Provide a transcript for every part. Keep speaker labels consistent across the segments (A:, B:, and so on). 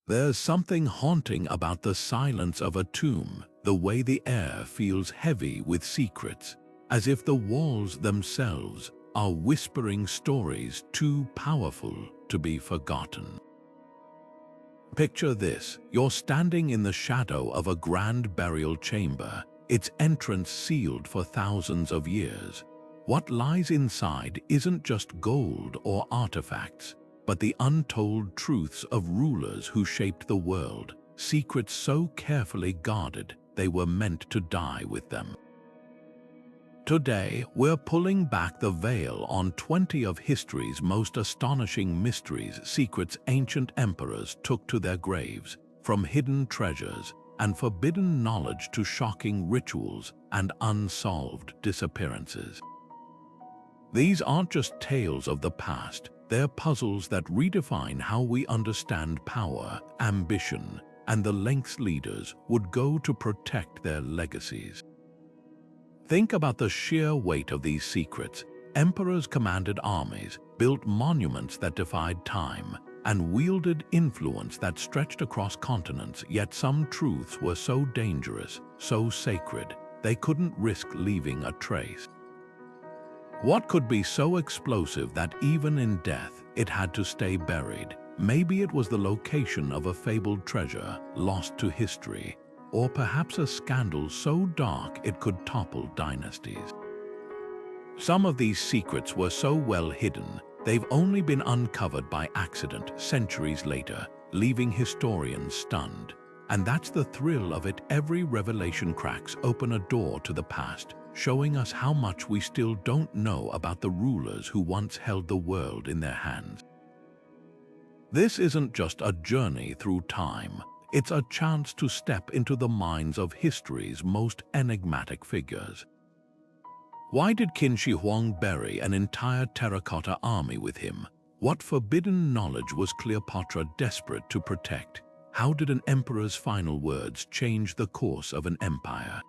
A: There's something haunting about the silence of a tomb, the way the air feels heavy with secrets, as if the walls themselves are whispering stories too powerful to be forgotten. Picture this: you're standing in the shadow of a grand burial chamber, its entrance sealed for thousands of years. What lies inside isn't just gold or artifacts, but the untold truths of rulers who shaped the world, secrets so carefully guarded they were meant to die with them. Today, we're pulling back the veil on 20 of history's most astonishing mysteries, secrets ancient emperors took to their graves, from hidden treasures and forbidden knowledge to shocking rituals and unsolved disappearances. These aren't just tales of the past, they're puzzles that redefine how we understand power, ambition, and the lengths leaders would go to protect their legacies. Think about the sheer weight of these secrets. Emperors commanded armies, built monuments that defied time, and wielded influence that stretched across continents, yet some truths were so dangerous, so sacred, they couldn't risk leaving a trace. What could be so explosive that even in death it had to stay buried? Maybe it was the location of a fabled treasure lost to history, or perhaps a scandal so dark it could topple dynasties. Some of these secrets were so well hidden, they've only been uncovered by accident centuries later, leaving historians stunned. And that's the thrill of it. Every revelation cracks open a door to the past, showing us how much we still don't know about the rulers who once held the world in their hands. This isn't just a journey through time, it's a chance to step into the minds of history's most enigmatic figures. Why did Qin Shi Huang bury an entire terracotta army with him? What forbidden knowledge was Cleopatra desperate to protect? How did an emperor's final words change the course of an empire?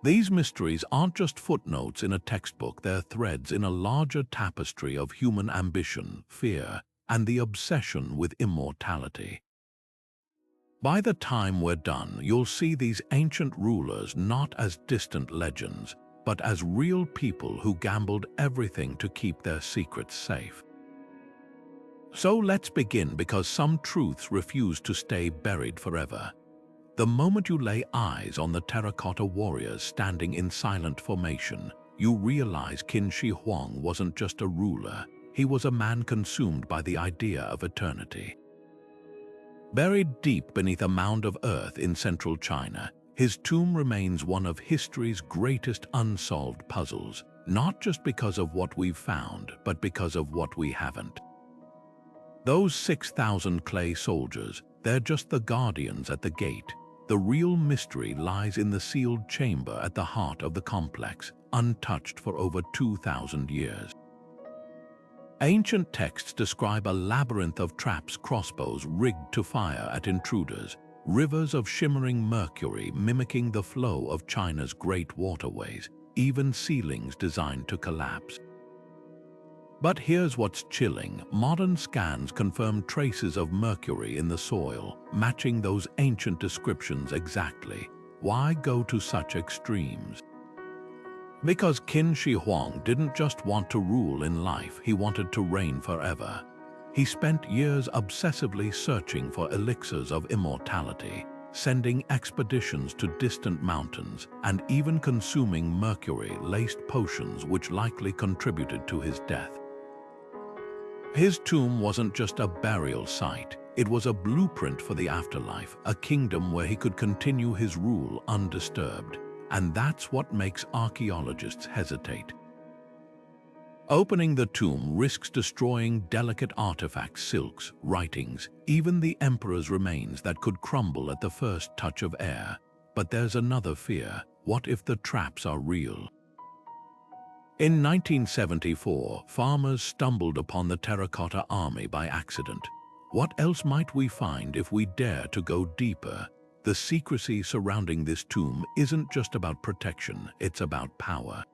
A: These mysteries aren't just footnotes in a textbook, they're threads in a larger tapestry of human ambition, fear, and the obsession with immortality. By the time we're done, you'll see these ancient rulers not as distant legends, but as real people who gambled everything to keep their secrets safe. So let's begin, because some truths refuse to stay buried forever. The moment you lay eyes on the terracotta warriors standing in silent formation, you realize Qin Shi Huang wasn't just a ruler, he was a man consumed by the idea of eternity. Buried deep beneath a mound of earth in central China, his tomb remains one of history's greatest unsolved puzzles, not just because of what we've found, but because of what we haven't. Those 6,000 clay soldiers, they're just the guardians at the gate. The real mystery lies in the sealed chamber at the heart of the complex, untouched for over 2,000 years. Ancient texts describe a labyrinth of traps, crossbows rigged to fire at intruders, rivers of shimmering mercury mimicking the flow of China's great waterways, even ceilings designed to collapse. But here's what's chilling. Modern scans confirm traces of mercury in the soil, matching those ancient descriptions exactly. Why go to such extremes? Because Qin Shi Huang didn't just want to rule in life, he wanted to reign forever. He spent years obsessively searching for elixirs of immortality, sending expeditions to distant mountains, and even consuming mercury-laced potions which likely contributed to his death. His tomb wasn't just a burial site, it was a blueprint for the afterlife, a kingdom where he could continue his rule undisturbed. And that's what makes archaeologists hesitate. Opening the tomb risks destroying delicate artifacts, silks, writings, even the emperor's remains that could crumble at the first touch of air. But there's another fear. What if the traps are real? In 1974, farmers stumbled upon the Terracotta Army by accident. What else might we find if we dare to go deeper? The secrecy surrounding this tomb isn't just about protection, it's about power.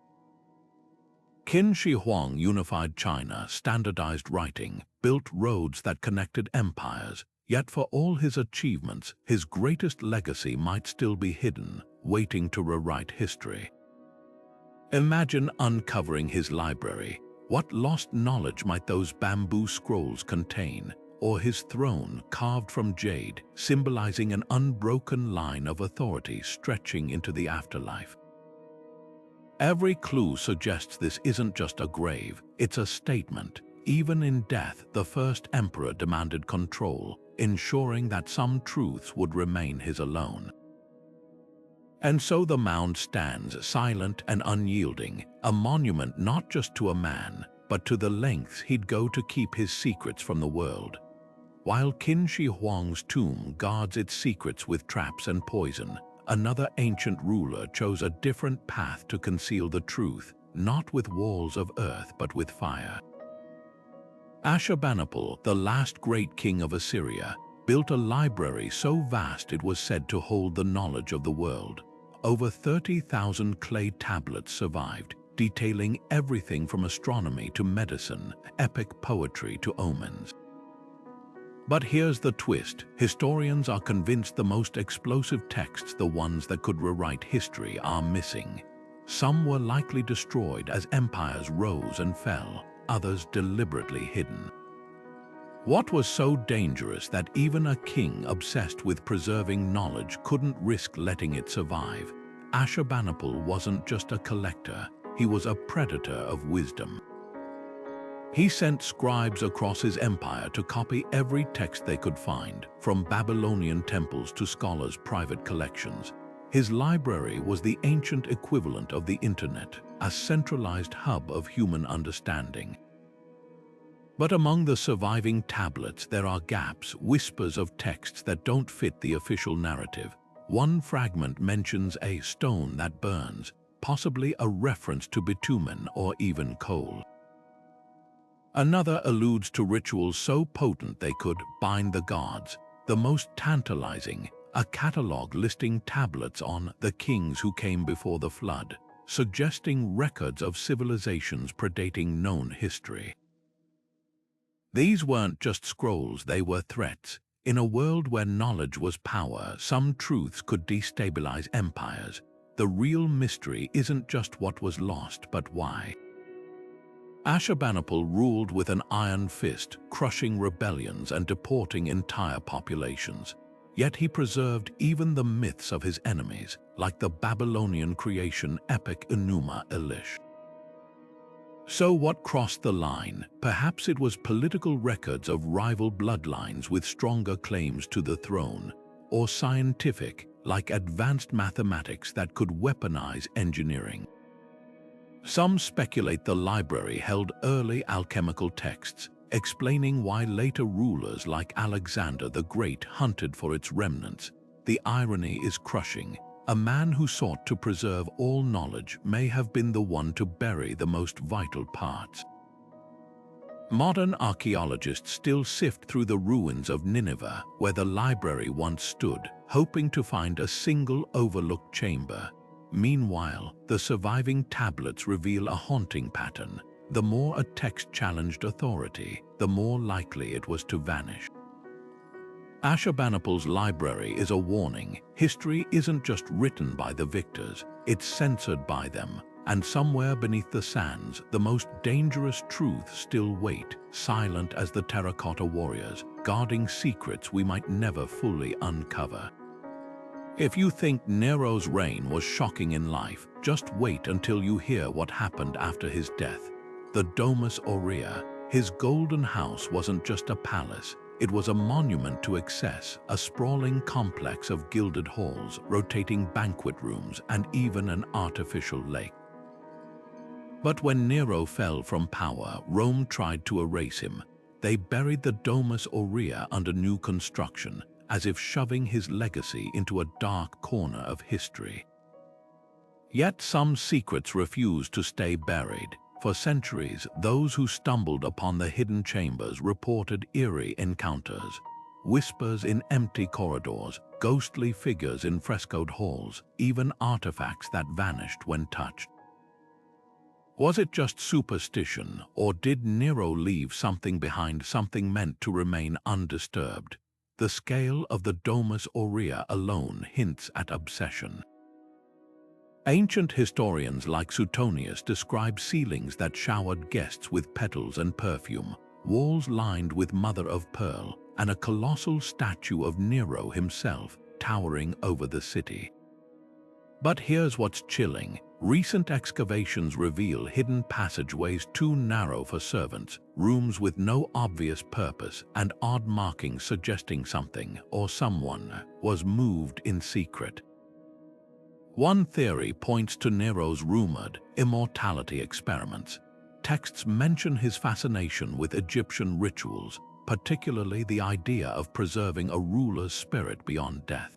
A: Qin Shi Huang unified China, standardized writing, built roads that connected empires, Yet for all his achievements, his greatest legacy might still be hidden, waiting to rewrite history. Imagine uncovering his library. What lost knowledge might those bamboo scrolls contain? Or his throne carved from jade, symbolizing an unbroken line of authority stretching into the afterlife. Every clue suggests this isn't just a grave, it's a statement. Even in death, the first emperor demanded control, ensuring that some truths would remain his alone. And so the mound stands, silent and unyielding, a monument not just to a man, but to the lengths he'd go to keep his secrets from the world. While Qin Shi Huang's tomb guards its secrets with traps and poison, another ancient ruler chose a different path to conceal the truth, not with walls of earth but with fire. Ashurbanipal, the last great king of Assyria, built a library so vast it was said to hold the knowledge of the world. Over 30,000 clay tablets survived, detailing everything from astronomy to medicine, epic poetry to omens. But here's the twist. Historians are convinced the most explosive texts, the ones that could rewrite history, are missing. Some were likely destroyed as empires rose and fell, others deliberately hidden. What was so dangerous that even a king obsessed with preserving knowledge couldn't risk letting it survive? Ashurbanipal wasn't just a collector, he was a predator of wisdom. He sent scribes across his empire to copy every text they could find, from Babylonian temples to scholars' private collections. His library was the ancient equivalent of the internet, a centralized hub of human understanding. But among the surviving tablets there are gaps, whispers of texts that don't fit the official narrative. One fragment mentions a stone that burns, possibly a reference to bitumen or even coal. Another alludes to rituals so potent they could bind the gods. The most tantalizing, a catalogue listing tablets on the kings who came before the flood, suggesting records of civilizations predating known history. These weren't just scrolls, they were threats. In a world where knowledge was power, some truths could destabilize empires. The real mystery isn't just what was lost, but why. Ashurbanipal ruled with an iron fist, crushing rebellions and deporting entire populations. Yet he preserved even the myths of his enemies, like the Babylonian creation epic Enuma Elish. So what crossed the line? Perhaps it was political records of rival bloodlines with stronger claims to the throne, or scientific, like advanced mathematics that could weaponize engineering. Some speculate the library held early alchemical texts, explaining why later rulers like Alexander the Great hunted for its remnants. The irony is crushing. A man who sought to preserve all knowledge may have been the one to bury the most vital parts. Modern archaeologists still sift through the ruins of Nineveh, where the library once stood, hoping to find a single overlooked chamber. Meanwhile, the surviving tablets reveal a haunting pattern. The more a text challenged authority, the more likely it was to vanish. Ashurbanipal's library is a warning. History isn't just written by the victors, it's censored by them. And somewhere beneath the sands, the most dangerous truths still wait, silent as the terracotta warriors, guarding secrets we might never fully uncover. If you think Nero's reign was shocking in life, just wait until you hear what happened after his death. The Domus Aurea, his golden house, wasn't just a palace. It was a monument to excess, a sprawling complex of gilded halls, rotating banquet rooms, and even an artificial lake. But when Nero fell from power, Rome tried to erase him. They buried the Domus Aurea under new construction, as if shoving his legacy into a dark corner of history. Yet some secrets refused to stay buried. For centuries, those who stumbled upon the hidden chambers reported eerie encounters. Whispers in empty corridors, ghostly figures in frescoed halls, even artifacts that vanished when touched. Was it just superstition, or did Nero leave something behind, something meant to remain undisturbed? The scale of the Domus Aurea alone hints at obsession. Ancient historians like Suetonius describe ceilings that showered guests with petals and perfume, walls lined with mother-of-pearl, and a colossal statue of Nero himself towering over the city. But here's what's chilling. Recent excavations reveal hidden passageways too narrow for servants, rooms with no obvious purpose, and odd markings suggesting something or someone was moved in secret. One theory points to Nero's rumored immortality experiments. Texts mention his fascination with Egyptian rituals, particularly the idea of preserving a ruler's spirit beyond death.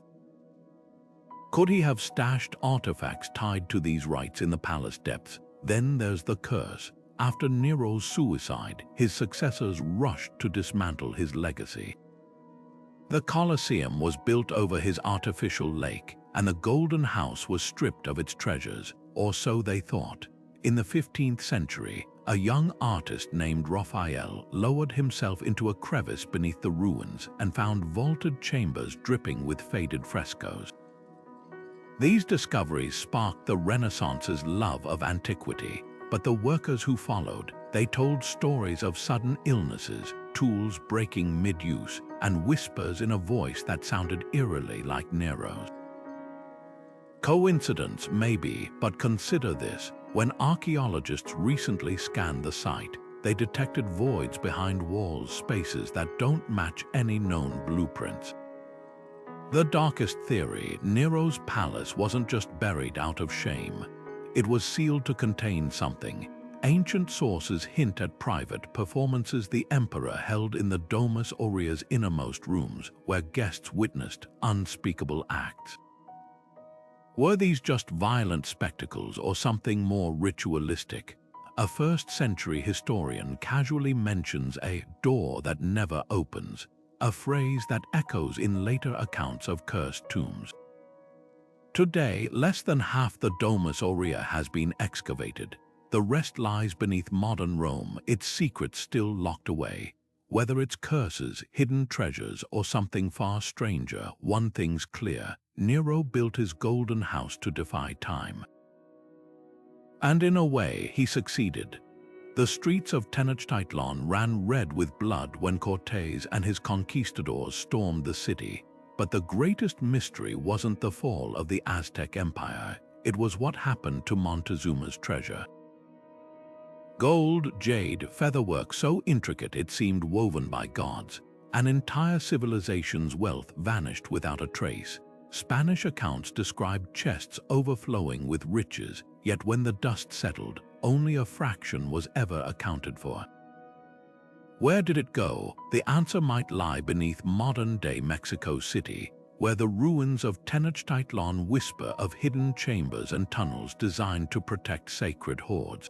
A: Could he have stashed artifacts tied to these rites in the palace depths? Then there's the curse. After Nero's suicide, his successors rushed to dismantle his legacy. The Colosseum was built over his artificial lake, and the Golden House was stripped of its treasures, or so they thought. In the 15th century, a young artist named Raphael lowered himself into a crevice beneath the ruins and found vaulted chambers dripping with faded frescoes. These discoveries sparked the Renaissance's love of antiquity, but the workers who followed, they told stories of sudden illnesses, tools breaking mid-use, and whispers in a voice that sounded eerily like Nero's. Coincidence, maybe, but consider this. When archaeologists recently scanned the site, they detected voids behind walls, spaces that don't match any known blueprints. The darkest theory, Nero's palace wasn't just buried out of shame. It was sealed to contain something. Ancient sources hint at private performances the emperor held in the Domus Aurea's innermost rooms, where guests witnessed unspeakable acts. Were these just violent spectacles or something more ritualistic? A first-century historian casually mentions a door that never opens, a phrase that echoes in later accounts of cursed tombs. Today, less than half the Domus Aurea has been excavated. The rest lies beneath modern Rome, its secrets still locked away. Whether it's curses, hidden treasures, or something far stranger, one thing's clear: Nero built his golden house to defy time. And in a way, he succeeded. The streets of Tenochtitlan ran red with blood when Cortés and his conquistadors stormed the city. But the greatest mystery wasn't the fall of the Aztec Empire. It was what happened to Montezuma's treasure. Gold, jade, featherwork so intricate it seemed woven by gods. An entire civilization's wealth vanished without a trace. Spanish accounts described chests overflowing with riches, yet when the dust settled, only a fraction was ever accounted for. Where did it go? The answer might lie beneath modern-day Mexico City, where the ruins of Tenochtitlan whisper of hidden chambers and tunnels designed to protect sacred hoards.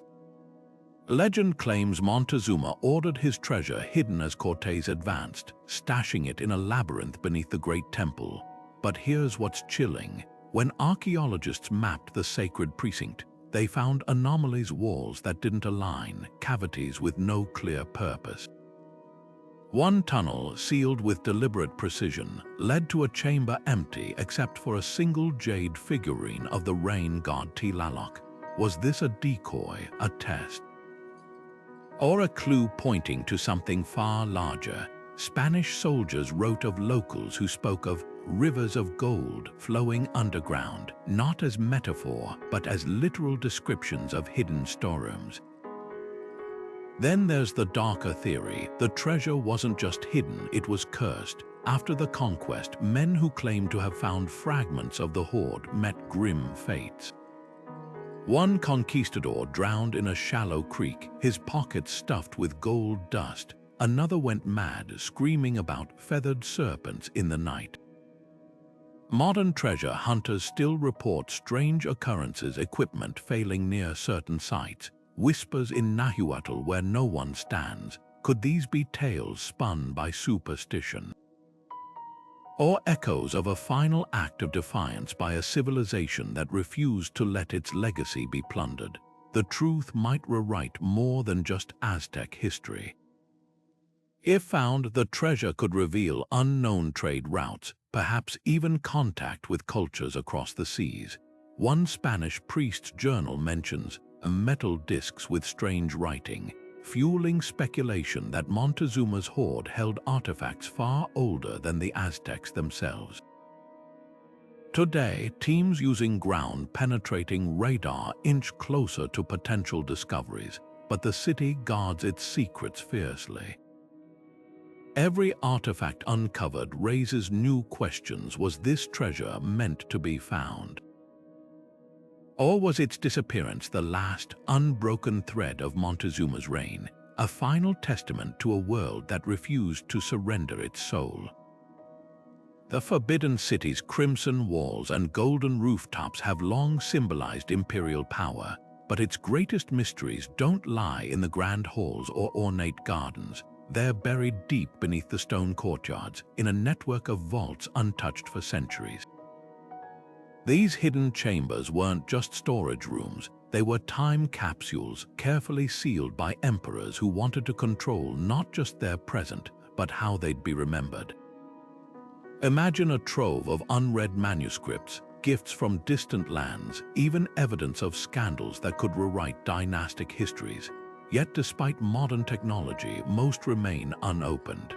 A: Legend claims Montezuma ordered his treasure hidden as Cortés advanced, stashing it in a labyrinth beneath the Great Temple. But here's what's chilling. When archaeologists mapped the sacred precinct, they found anomalies, walls that didn't align, cavities with no clear purpose. One tunnel, sealed with deliberate precision, led to a chamber empty except for a single jade figurine of the rain god Tlaloc. Was this a decoy, a test, or a clue pointing to something far larger? Spanish soldiers wrote of locals who spoke of rivers of gold flowing underground, not as metaphor, but as literal descriptions of hidden storerooms. Then there's the darker theory. The treasure wasn't just hidden, it was cursed. After the conquest, men who claimed to have found fragments of the hoard met grim fates. One conquistador drowned in a shallow creek, his pockets stuffed with gold dust. Another went mad, screaming about feathered serpents in the night. Modern treasure hunters still report strange occurrences, equipment failing near certain sites, whispers in Nahuatl where no one stands. Could these be tales spun by superstition? Or echoes of a final act of defiance by a civilization that refused to let its legacy be plundered? The truth might rewrite more than just Aztec history. If found, the treasure could reveal unknown trade routes, perhaps even contact with cultures across the seas. One Spanish priest's journal mentions metal discs with strange writing, fueling speculation that Montezuma's hoard held artifacts far older than the Aztecs themselves. Today, teams using ground-penetrating radar inch closer to potential discoveries, but the city guards its secrets fiercely. Every artifact uncovered raises new questions. Was this treasure meant to be found? Or was its disappearance the last, unbroken thread of Montezuma's reign, a final testament to a world that refused to surrender its soul? The Forbidden City's crimson walls and golden rooftops have long symbolized imperial power, but its greatest mysteries don't lie in the grand halls or ornate gardens. They're buried deep beneath the stone courtyards, in a network of vaults untouched for centuries. These hidden chambers weren't just storage rooms, they were time capsules carefully sealed by emperors who wanted to control not just their present, but how they'd be remembered. Imagine a trove of unread manuscripts, gifts from distant lands, even evidence of scandals that could rewrite dynastic histories. Yet despite modern technology, most remain unopened.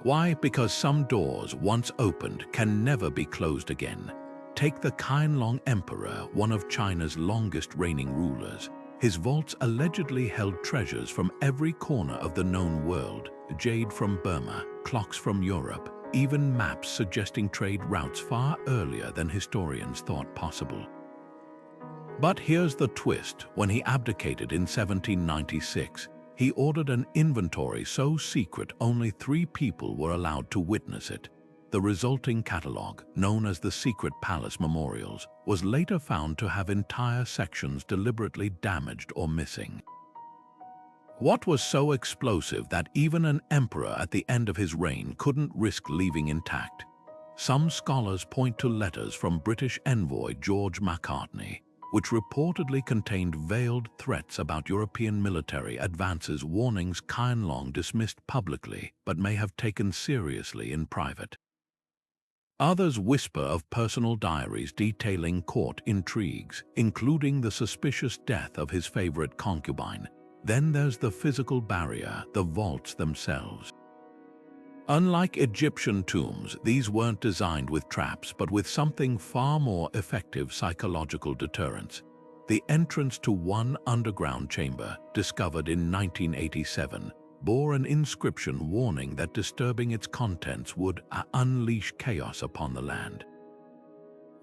A: Why? Because some doors, once opened, can never be closed again. Take the Qianlong Emperor, one of China's longest reigning rulers. His vaults allegedly held treasures from every corner of the known world, jade from Burma, clocks from Europe, even maps suggesting trade routes far earlier than historians thought possible. But here's the twist. When he abdicated in 1796, he ordered an inventory so secret only 3 people were allowed to witness it. The resulting catalogue, known as the Secret Palace Memorials, was later found to have entire sections deliberately damaged or missing. What was so explosive that even an emperor at the end of his reign couldn't risk leaving intact? Some scholars point to letters from British envoy George Macartney, which reportedly contained veiled threats about European military advances, warnings Qianlong dismissed publicly but may have taken seriously in private. Others whisper of personal diaries detailing court intrigues, including the suspicious death of his favorite concubine. Then there's the physical barrier, the vaults themselves. Unlike Egyptian tombs, these weren't designed with traps, but with something far more effective: psychological deterrence. The entrance to one underground chamber, discovered in 1987, bore an inscription warning that disturbing its contents would unleash chaos upon the land.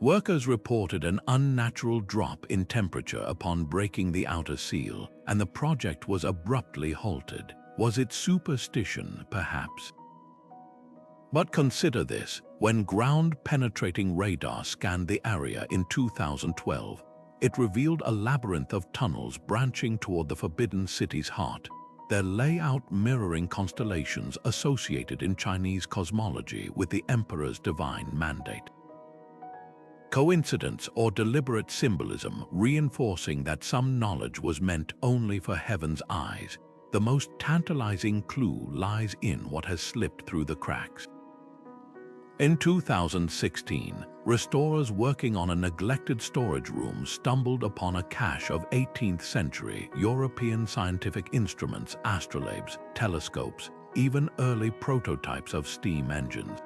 A: Workers reported an unnatural drop in temperature upon breaking the outer seal, and the project was abruptly halted. Was it superstition, perhaps? But consider this: when ground-penetrating radar scanned the area in 2012, it revealed a labyrinth of tunnels branching toward the Forbidden City's heart, their layout mirroring constellations associated in Chinese cosmology with the emperor's divine mandate. Coincidence or deliberate symbolism, reinforcing that some knowledge was meant only for heaven's eyes? The most tantalizing clue lies in what has slipped through the cracks. In 2016, restorers working on a neglected storage room stumbled upon a cache of 18th-century European scientific instruments, astrolabes, telescopes, even early prototypes of steam engines.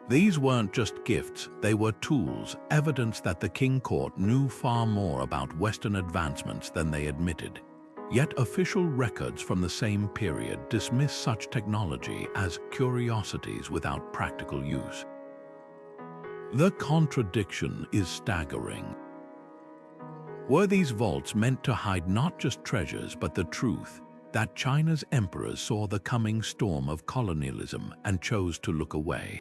A: These weren't just gifts, they were tools, evidence that the King Court knew far more about Western advancements than they admitted. Yet official records from the same period dismiss such technology as curiosities without practical use. The contradiction is staggering. Were these vaults meant to hide not just treasures but the truth that China's emperors saw the coming storm of colonialism and chose to look away?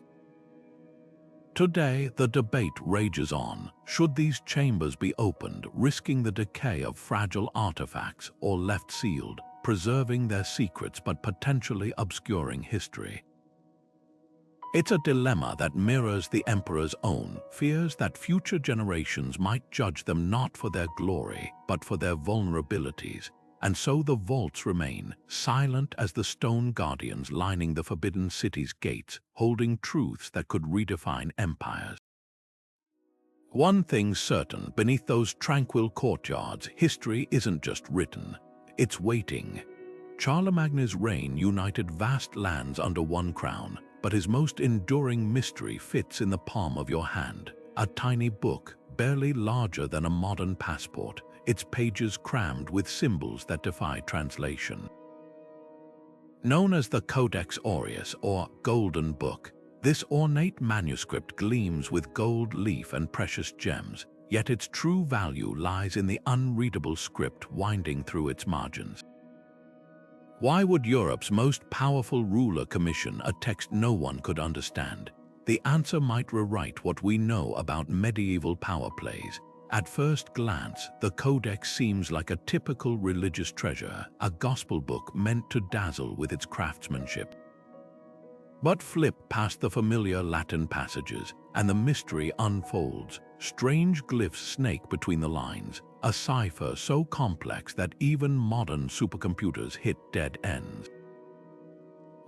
A: Today, the debate rages on. Should these chambers be opened, risking the decay of fragile artifacts, or left sealed, preserving their secrets but potentially obscuring history? It's a dilemma that mirrors the emperor's own, fears that future generations might judge them not for their glory, but for their vulnerabilities, and so the vaults remain, silent as the stone guardians lining the forbidden city's gates, holding truths that could redefine empires. One thing's certain, beneath those tranquil courtyards, history isn't just written, it's waiting. Charlemagne's reign united vast lands under one crown, but his most enduring mystery fits in the palm of your hand, a tiny book, barely larger than a modern passport, its pages crammed with symbols that defy translation. Known as the Codex Aureus, or Golden Book, this ornate manuscript gleams with gold leaf and precious gems, yet its true value lies in the unreadable script winding through its margins. Why would Europe's most powerful ruler commission a text no one could understand? The answer might rewrite what we know about medieval power plays. At first glance, the Codex seems like a typical religious treasure, a gospel book meant to dazzle with its craftsmanship. But flip past the familiar Latin passages, and the mystery unfolds. Strange glyphs snake between the lines, a cipher so complex that even modern supercomputers hit dead ends.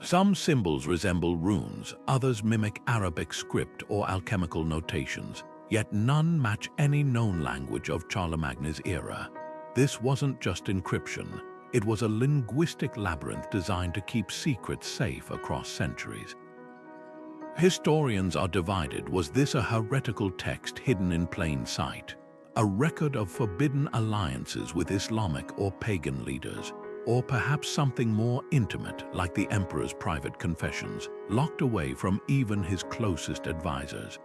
A: Some symbols resemble runes, others mimic Arabic script or alchemical notations, yet none match any known language of Charlemagne's era. This wasn't just encryption, it was a linguistic labyrinth designed to keep secrets safe across centuries. Historians are divided. Was this a heretical text hidden in plain sight? A record of forbidden alliances with Islamic or pagan leaders? Or perhaps something more intimate, like the emperor's private confessions, locked away from even his closest advisors?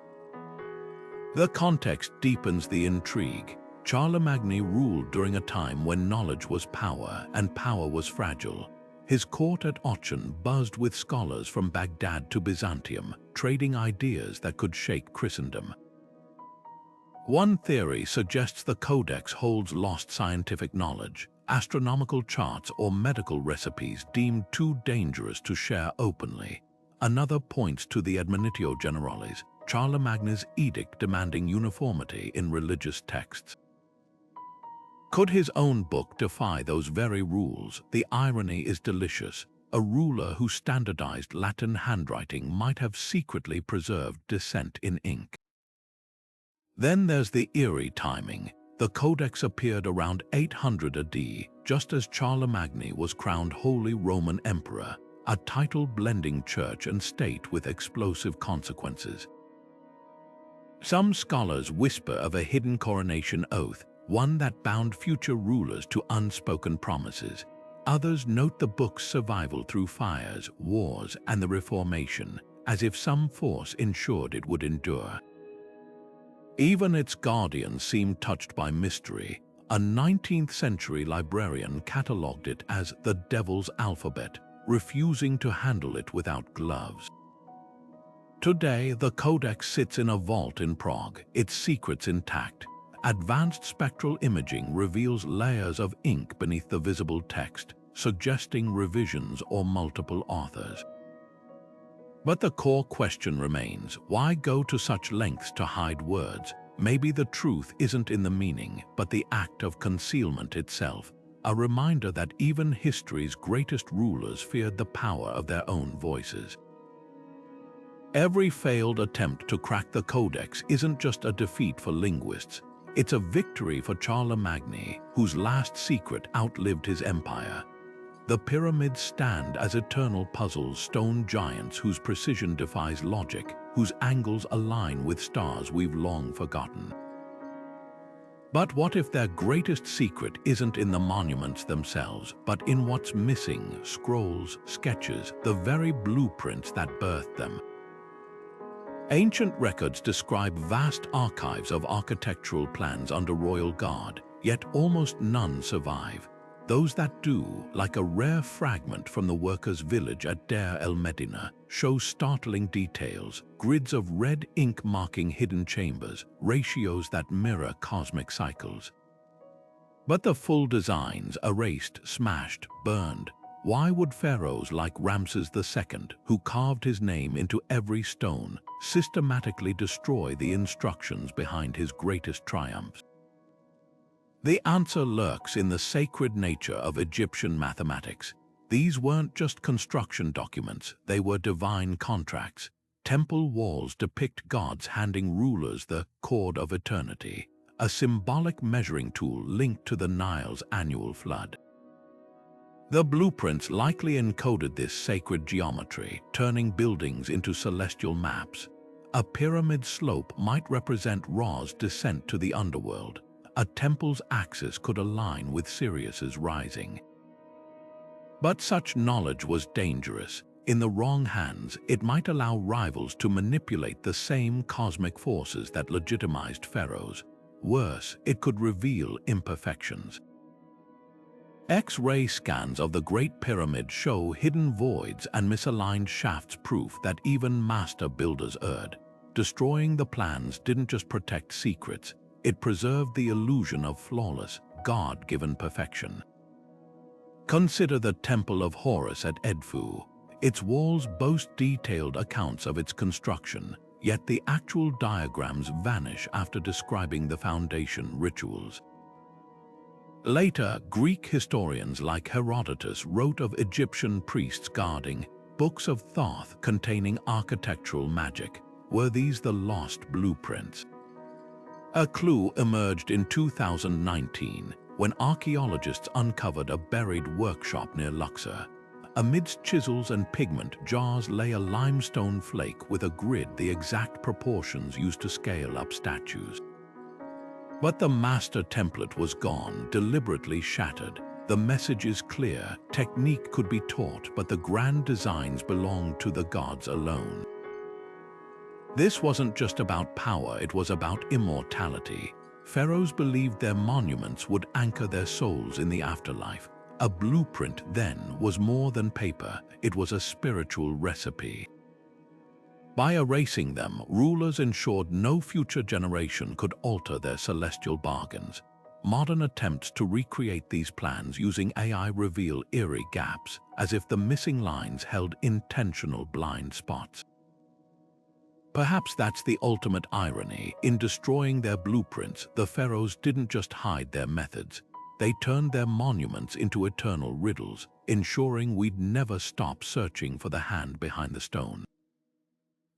A: The context deepens the intrigue. Charlemagne ruled during a time when knowledge was power and power was fragile. His court at Aachen buzzed with scholars from Baghdad to Byzantium, trading ideas that could shake Christendom. One theory suggests the Codex holds lost scientific knowledge, astronomical charts or medical recipes deemed too dangerous to share openly. Another points to the Admonitio Generalis, Charlemagne's edict demanding uniformity in religious texts. Could his own book defy those very rules? The irony is delicious. A ruler who standardized Latin handwriting might have secretly preserved dissent in ink. Then there's the eerie timing. The Codex appeared around 800 AD, just as Charlemagne was crowned Holy Roman Emperor, a title blending church and state with explosive consequences. Some scholars whisper of a hidden coronation oath, one that bound future rulers to unspoken promises. Others note the book's survival through fires, wars, and the Reformation, as if some force ensured it would endure. Even its guardians seem touched by mystery. A 19th-century librarian catalogued it as the devil's alphabet, refusing to handle it without gloves. Today, the Codex sits in a vault in Prague, its secrets intact. Advanced spectral imaging reveals layers of ink beneath the visible text, suggesting revisions or multiple authors. But the core question remains, why go to such lengths to hide words? Maybe the truth isn't in the meaning, but the act of concealment itself, a reminder that even history's greatest rulers feared the power of their own voices. Every failed attempt to crack the Codex isn't just a defeat for linguists, it's a victory for Charlemagne, whose last secret outlived his empire. The pyramids stand as eternal puzzles, stone giants whose precision defies logic, whose angles align with stars we've long forgotten. But what if their greatest secret isn't in the monuments themselves, but in what's missing? Scrolls, sketches, the very blueprints that birthed them. Ancient records describe vast archives of architectural plans under royal guard, yet almost none survive. Those that do, like a rare fragment from the workers' village at Deir el-Medina, show startling details, grids of red ink marking hidden chambers, ratios that mirror cosmic cycles. But the full designs erased, smashed, burned. Why would pharaohs like Ramses II, who carved his name into every stone, systematically destroy the instructions behind his greatest triumphs? The answer lurks in the sacred nature of Egyptian mathematics. These weren't just construction documents, they were divine contracts. Temple walls depict gods handing rulers the cord of eternity, a symbolic measuring tool linked to the Nile's annual flood. The blueprints likely encoded this sacred geometry, turning buildings into celestial maps. A pyramid slope might represent Ra's descent to the underworld. A temple's axis could align with Sirius's rising. But such knowledge was dangerous. In the wrong hands, it might allow rivals to manipulate the same cosmic forces that legitimized pharaohs. Worse, it could reveal imperfections. X-ray scans of the Great Pyramid show hidden voids and misaligned shafts, proof that even master builders erred. Destroying the plans didn't just protect secrets, it preserved the illusion of flawless, God-given perfection. Consider the Temple of Horus at Edfu. Its walls boast detailed accounts of its construction, yet the actual diagrams vanish after describing the foundation rituals. Later, Greek historians like Herodotus wrote of Egyptian priests guarding books of Thoth containing architectural magic. Were these the lost blueprints? A clue emerged in 2019 when archaeologists uncovered a buried workshop near Luxor. Amidst chisels and pigment jars lay a limestone flake with a grid the exact proportions used to scale up statues. But the master template was gone, deliberately shattered. The message is clear: technique could be taught, but the grand designs belonged to the gods alone. This wasn't just about power, it was about immortality. Pharaohs believed their monuments would anchor their souls in the afterlife. A blueprint then was more than paper, it was a spiritual recipe. By erasing them, rulers ensured no future generation could alter their celestial bargains. Modern attempts to recreate these plans using AI reveal eerie gaps, as if the missing lines held intentional blind spots. Perhaps that's the ultimate irony. In destroying their blueprints, the pharaohs didn't just hide their methods. They turned their monuments into eternal riddles, ensuring we'd never stop searching for the hand behind the stone.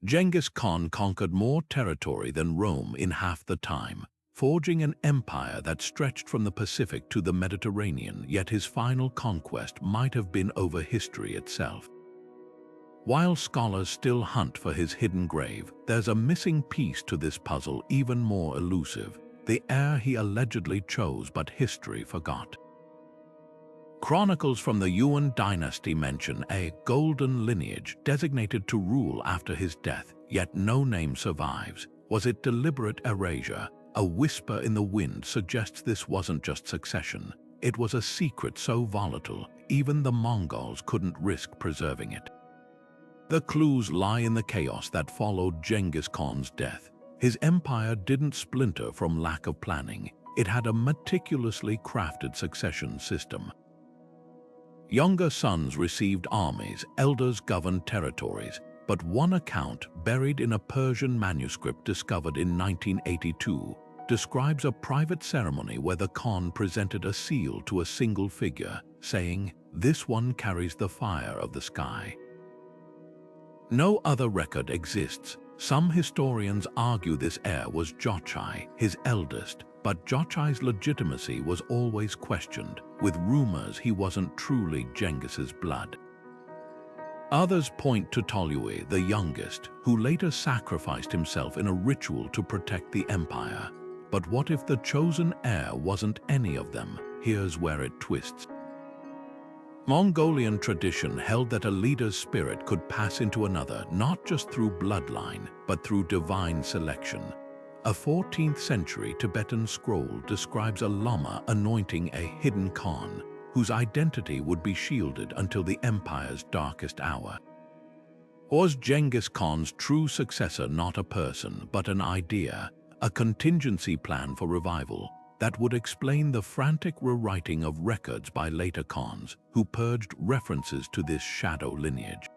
A: Genghis Khan conquered more territory than Rome in half the time, forging an empire that stretched from the Pacific to the Mediterranean, yet his final conquest might have been over history itself. While scholars still hunt for his hidden grave, there's a missing piece to this puzzle even more elusive: the heir he allegedly chose but history forgot. Chronicles from the Yuan dynasty mention a golden lineage designated to rule after his death, yet no name survives. Was it deliberate erasure? A whisper in the wind suggests this wasn't just succession. It was a secret so volatile, even the Mongols couldn't risk preserving it. The clues lie in the chaos that followed Genghis Khan's death. His empire didn't splinter from lack of planning. It had a meticulously crafted succession system. Younger sons received armies, elders governed territories, but one account, buried in a Persian manuscript discovered in 1982, describes a private ceremony where the Khan presented a seal to a single figure, saying, "This one carries the fire of the sky." No other record exists. Some historians argue this heir was Jochai, his eldest, but Jochai's legitimacy was always questioned, with rumors he wasn't truly Genghis's blood. Others point to Tolui, the youngest, who later sacrificed himself in a ritual to protect the empire. But what if the chosen heir wasn't any of them? Here's where it twists. Mongolian tradition held that a leader's spirit could pass into another, not just through bloodline, but through divine selection. A 14th century Tibetan scroll describes a lama anointing a hidden Khan, whose identity would be shielded until the empire's darkest hour. Was Genghis Khan's true successor not a person, but an idea, a contingency plan for revival, that would explain the frantic rewriting of records by later Khans who purged references to this shadow lineage?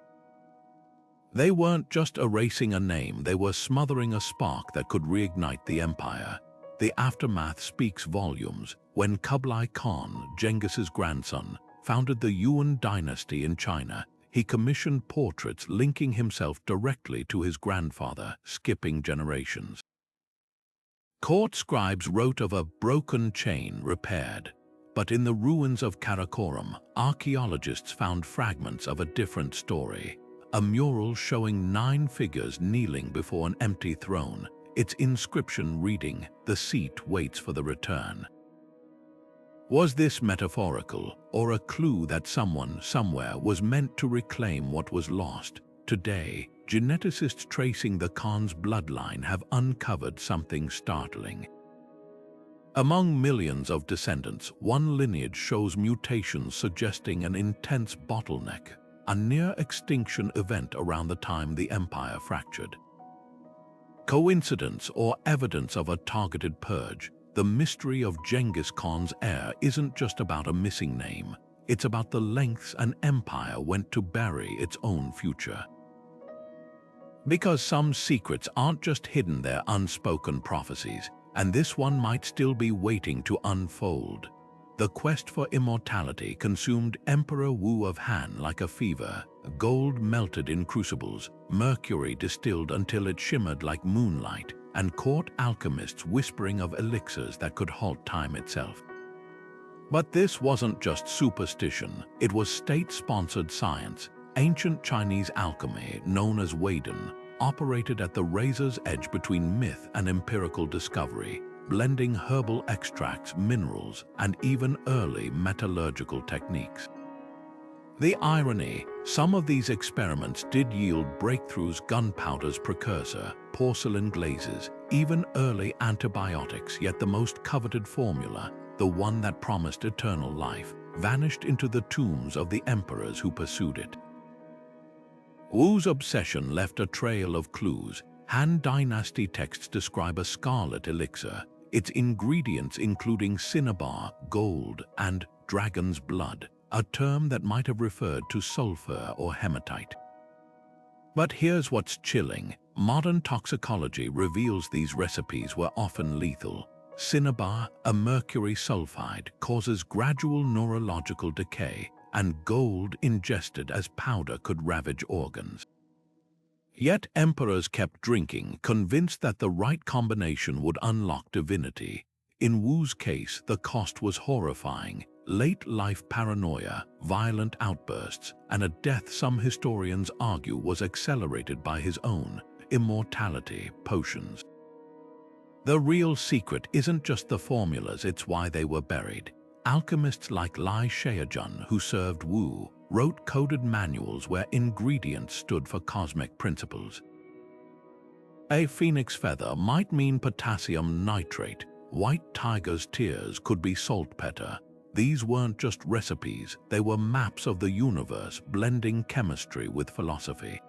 A: They weren't just erasing a name, they were smothering a spark that could reignite the empire. The aftermath speaks volumes. When Kublai Khan, Genghis's grandson, founded the Yuan dynasty in China, he commissioned portraits linking himself directly to his grandfather, skipping generations. Court scribes wrote of a broken chain repaired, but in the ruins of Karakoram, archaeologists found fragments of a different story. A mural showing 9 figures kneeling before an empty throne, its inscription reading, "The seat waits for the return." Was this metaphorical, or a clue that someone, somewhere, was meant to reclaim what was lost? Today, geneticists tracing the Khan's bloodline have uncovered something startling. Among millions of descendants, one lineage shows mutations suggesting an intense bottleneck, a near-extinction event around the time the empire fractured. Coincidence or evidence of a targeted purge? The mystery of Genghis Khan's heir isn't just about a missing name. It's about the lengths an empire went to bury its own future. Because some secrets aren't just hidden, they're unspoken prophecies, and this one might still be waiting to unfold. The quest for immortality consumed Emperor Wu of Han like a fever. Gold melted in crucibles, mercury distilled until it shimmered like moonlight, and court alchemists whispering of elixirs that could halt time itself. But this wasn't just superstition, it was state-sponsored science. Ancient Chinese alchemy, known as Weiden, operated at the razor's edge between myth and empirical discovery, blending herbal extracts, minerals, and even early metallurgical techniques. The irony, some of these experiments did yield breakthroughs: gunpowder's precursor, porcelain glazes, even early antibiotics, yet the most coveted formula, the one that promised eternal life, vanished into the tombs of the emperors who pursued it. Wu's obsession left a trail of clues. Han Dynasty texts describe a scarlet elixir, its ingredients including cinnabar, gold, and dragon's blood, a term that might have referred to sulfur or hematite. But here's what's chilling. Modern toxicology reveals these recipes were often lethal. Cinnabar, a mercury sulfide, causes gradual neurological decay, and gold ingested as powder could ravage organs. Yet emperors kept drinking, convinced that the right combination would unlock divinity. In Wu's case, the cost was horrifying: late-life paranoia, violent outbursts, and a death some historians argue was accelerated by his own immortality potions. The real secret isn't just the formulas, it's why they were buried. Alchemists like Lai Shaojun, who served Wu, wrote coded manuals where ingredients stood for cosmic principles. A phoenix feather might mean potassium nitrate. White tiger's tears could be saltpeter. These weren't just recipes, they were maps of the universe, blending chemistry with philosophy.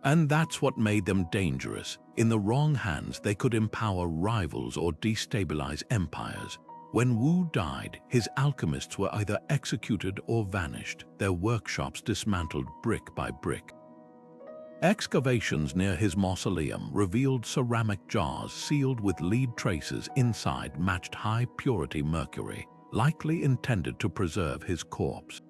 A: And that's what made them dangerous. In the wrong hands, they could empower rivals or destabilize empires. When Wu died, his alchemists were either executed or vanished, their workshops dismantled brick by brick. Excavations near his mausoleum revealed ceramic jars sealed with lead traces inside matched high-purity mercury, likely intended to preserve his corpse.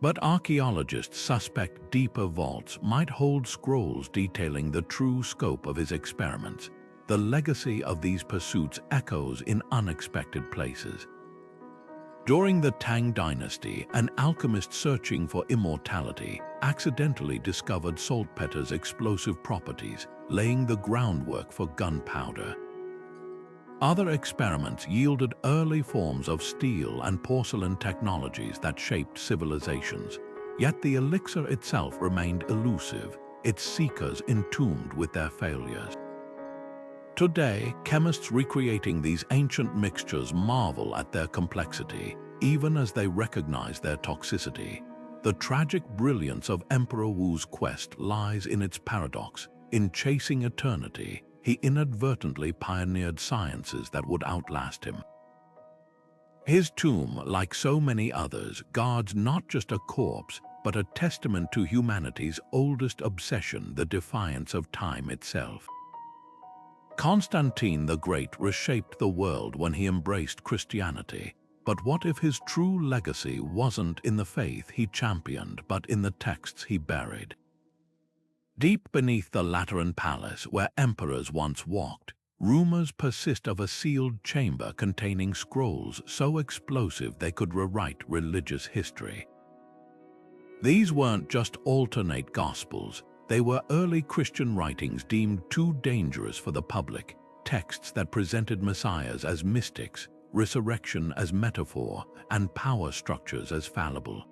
A: But archaeologists suspect deeper vaults might hold scrolls detailing the true scope of his experiments. The legacy of these pursuits echoes in unexpected places. During the Tang Dynasty, an alchemist searching for immortality accidentally discovered saltpeter's explosive properties, laying the groundwork for gunpowder. Other experiments yielded early forms of steel and porcelain technologies that shaped civilizations. Yet the elixir itself remained elusive, its seekers entombed with their failures. Today, chemists recreating these ancient mixtures marvel at their complexity, even as they recognize their toxicity. The tragic brilliance of Emperor Wu's quest lies in its paradox. In chasing eternity, he inadvertently pioneered sciences that would outlast him. His tomb, like so many others, guards not just a corpse, but a testament to humanity's oldest obsession, the defiance of time itself. Constantine the Great reshaped the world when he embraced Christianity. But what if his true legacy wasn't in the faith he championed, but in the texts he buried? Deep beneath the Lateran Palace, where emperors once walked, rumors persist of a sealed chamber containing scrolls so explosive they could rewrite religious history. These weren't just alternate gospels, they were early Christian writings deemed too dangerous for the public, texts that presented messiahs as mystics, resurrection as metaphor, and power structures as fallible.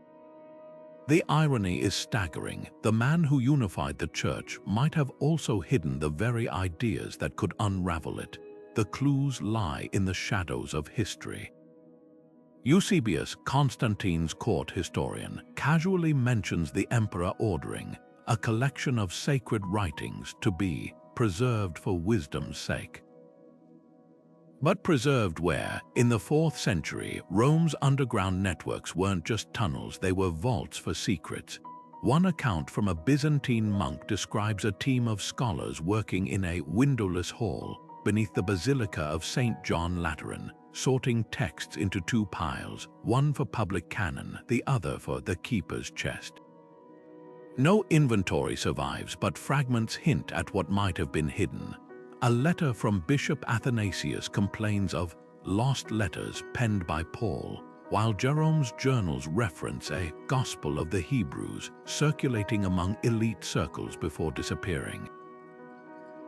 A: The irony is staggering. The man who unified the church might have also hidden the very ideas that could unravel it. The clues lie in the shadows of history. Eusebius, Constantine's court historian, casually mentions the emperor ordering a collection of sacred writings to be preserved for wisdom's sake. But preserved where? In the 4th century, Rome's underground networks weren't just tunnels, they were vaults for secrets. One account from a Byzantine monk describes a team of scholars working in a windowless hall beneath the Basilica of St. John Lateran, sorting texts into 2 piles, one for public canon, the other for the keeper's chest. No inventory survives, but fragments hint at what might have been hidden. A letter from Bishop Athanasius complains of lost letters penned by Paul, while Jerome's journals reference a Gospel of the Hebrews circulating among elite circles before disappearing.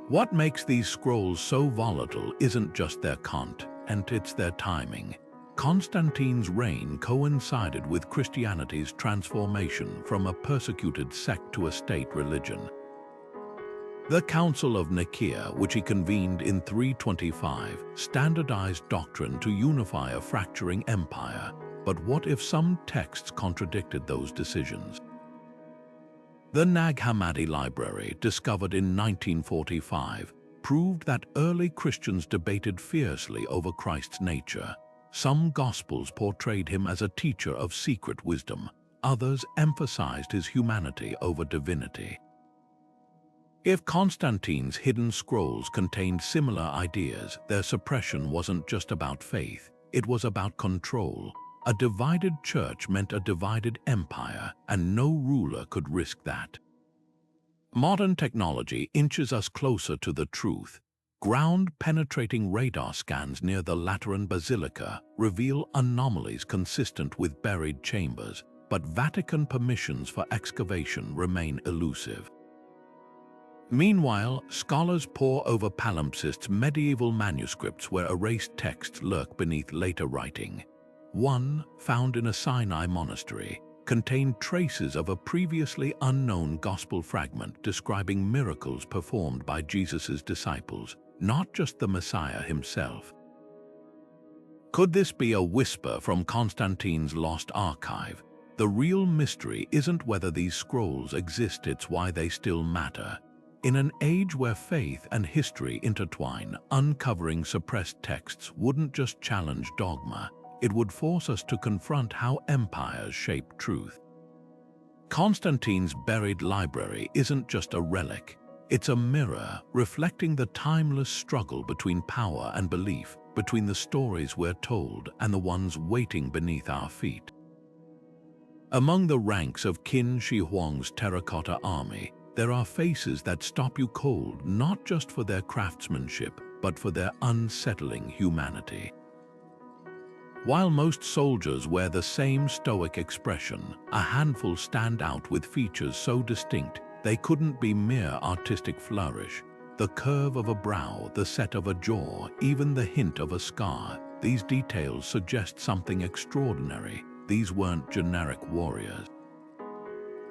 A: What makes these scrolls so volatile isn't just their content, it's their timing. Constantine's reign coincided with Christianity's transformation from a persecuted sect to a state religion. The Council of Nicaea, which he convened in 325, standardized doctrine to unify a fracturing empire. But what if some texts contradicted those decisions? The Nag Hammadi Library, discovered in 1945, proved that early Christians debated fiercely over Christ's nature. Some Gospels portrayed him as a teacher of secret wisdom, others emphasized his humanity over divinity. If Constantine's hidden scrolls contained similar ideas, their suppression wasn't just about faith, it was about control. A divided church meant a divided empire, and no ruler could risk that. Modern technology inches us closer to the truth. Ground-penetrating radar scans near the Lateran Basilica reveal anomalies consistent with buried chambers, but Vatican permissions for excavation remain elusive. Meanwhile, scholars pore over palimpsests, medieval manuscripts where erased texts lurk beneath later writing. One, found in a Sinai monastery, contained traces of a previously unknown gospel fragment describing miracles performed by Jesus' disciples, not just the Messiah himself. Could this be a whisper from Constantine's lost archive? The real mystery isn't whether these scrolls exist, it's why they still matter. In an age where faith and history intertwine, uncovering suppressed texts wouldn't just challenge dogma, it would force us to confront how empires shape truth. Constantine's buried library isn't just a relic, it's a mirror reflecting the timeless struggle between power and belief, between the stories we're told and the ones waiting beneath our feet. Among the ranks of Qin Shi Huang's Terracotta Army, there are faces that stop you cold not just for their craftsmanship, but for their unsettling humanity. While most soldiers wear the same stoic expression, a handful stand out with features so distinct they couldn't be mere artistic flourish. The curve of a brow, the set of a jaw, even the hint of a scar, these details suggest something extraordinary. These weren't generic warriors.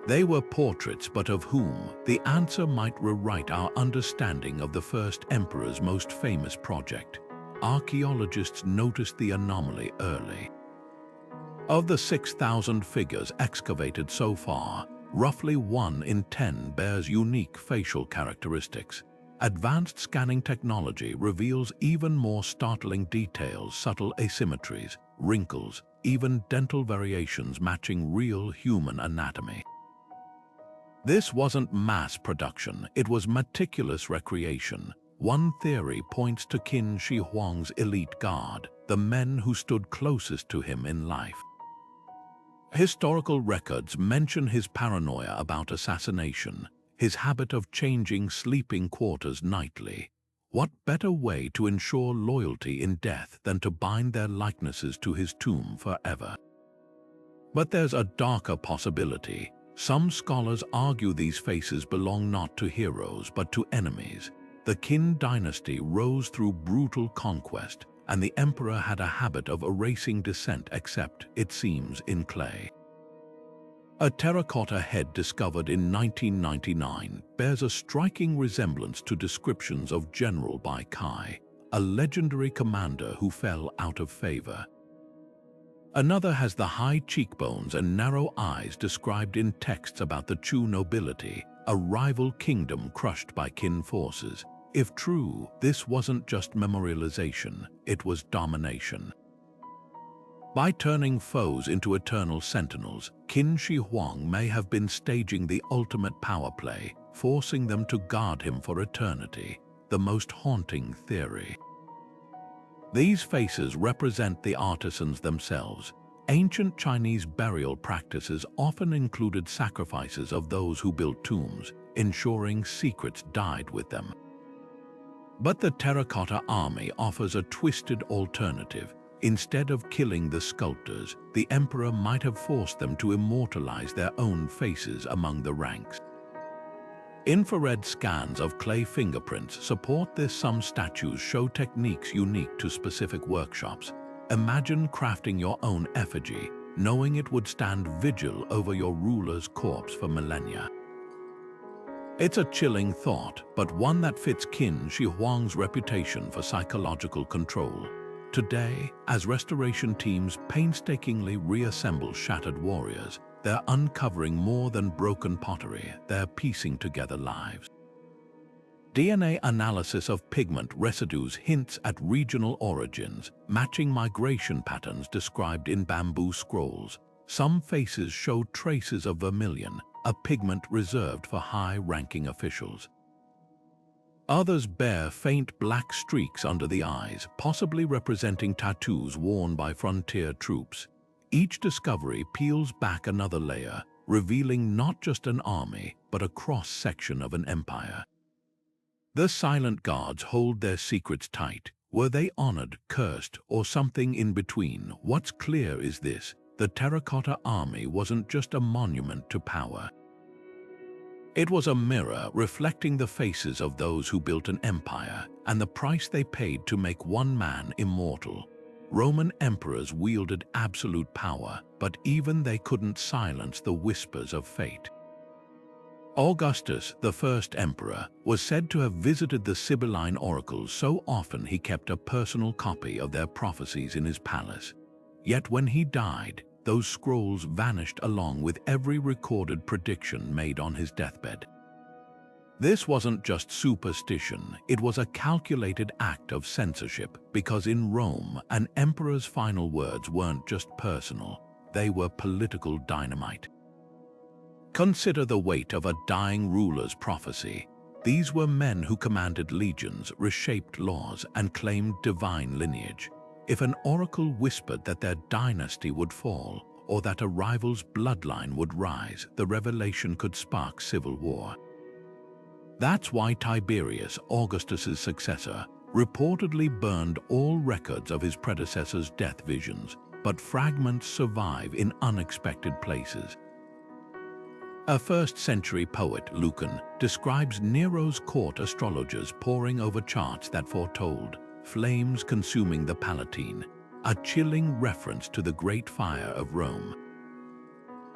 A: They were portraits, but of whom? The answer might rewrite our understanding of the first emperor's most famous project. Archaeologists noticed the anomaly early. Of the 6,000 figures excavated so far, roughly 1 in 10 bears unique facial characteristics. Advanced scanning technology reveals even more startling details, subtle asymmetries, wrinkles, even dental variations matching real human anatomy. This wasn't mass production, it was meticulous recreation. One theory points to Qin Shi Huang's elite guard, the men who stood closest to him in life. Historical records mention his paranoia about assassination, his habit of changing sleeping quarters nightly. What better way to ensure loyalty in death than to bind their likenesses to his tomb forever? But there's a darker possibility. Some scholars argue these faces belong not to heroes but to enemies. The Qin dynasty rose through brutal conquest, and the emperor had a habit of erasing descent except, it seems, in clay. A terracotta head discovered in 1999 bears a striking resemblance to descriptions of General Bai Kai, a legendary commander who fell out of favor. Another has the high cheekbones and narrow eyes described in texts about the Chu nobility, a rival kingdom crushed by Qin forces. If true, this wasn't just memorialization, it was domination. By turning foes into eternal sentinels, Qin Shi Huang may have been staging the ultimate power play, forcing them to guard him for eternity, the most haunting theory. These faces represent the artisans themselves. Ancient Chinese burial practices often included sacrifices of those who built tombs, ensuring secrets died with them. But the Terracotta Army offers a twisted alternative. Instead of killing the sculptors, the emperor might have forced them to immortalize their own faces among the ranks. Infrared scans of clay fingerprints support this. Some statues show techniques unique to specific workshops. Imagine crafting your own effigy, knowing it would stand vigil over your ruler's corpse for millennia. It's a chilling thought, but one that fits Qin Shi Huang's reputation for psychological control. Today, as restoration teams painstakingly reassemble shattered warriors, they're uncovering more than broken pottery, they're piecing together lives. DNA analysis of pigment residues hints at regional origins, matching migration patterns described in bamboo scrolls. Some faces show traces of vermilion, a pigment reserved for high-ranking officials. Others bear faint black streaks under the eyes, possibly representing tattoos worn by frontier troops. Each discovery peels back another layer, revealing not just an army, but a cross-section of an empire. The silent guards hold their secrets tight. Were they honored, cursed, or something in between? What's clear is this: the Terracotta Army wasn't just a monument to power. It was a mirror reflecting the faces of those who built an empire and the price they paid to make one man immortal. Roman emperors wielded absolute power, but even they couldn't silence the whispers of fate. Augustus, the first emperor, was said to have visited the Sibylline oracles so often he kept a personal copy of their prophecies in his palace. Yet when he died, those scrolls vanished along with every recorded prediction made on his deathbed. This wasn't just superstition, it was a calculated act of censorship, because in Rome, an emperor's final words weren't just personal, they were political dynamite. Consider the weight of a dying ruler's prophecy. These were men who commanded legions, reshaped laws, and claimed divine lineage. If an oracle whispered that their dynasty would fall, or that a rival's bloodline would rise, the revelation could spark civil war. That's why Tiberius, Augustus's successor, reportedly burned all records of his predecessor's death visions, but fragments survive in unexpected places. A first-century poet, Lucan, describes Nero's court astrologers poring over charts that foretold flames consuming the Palatine, a chilling reference to the Great Fire of Rome.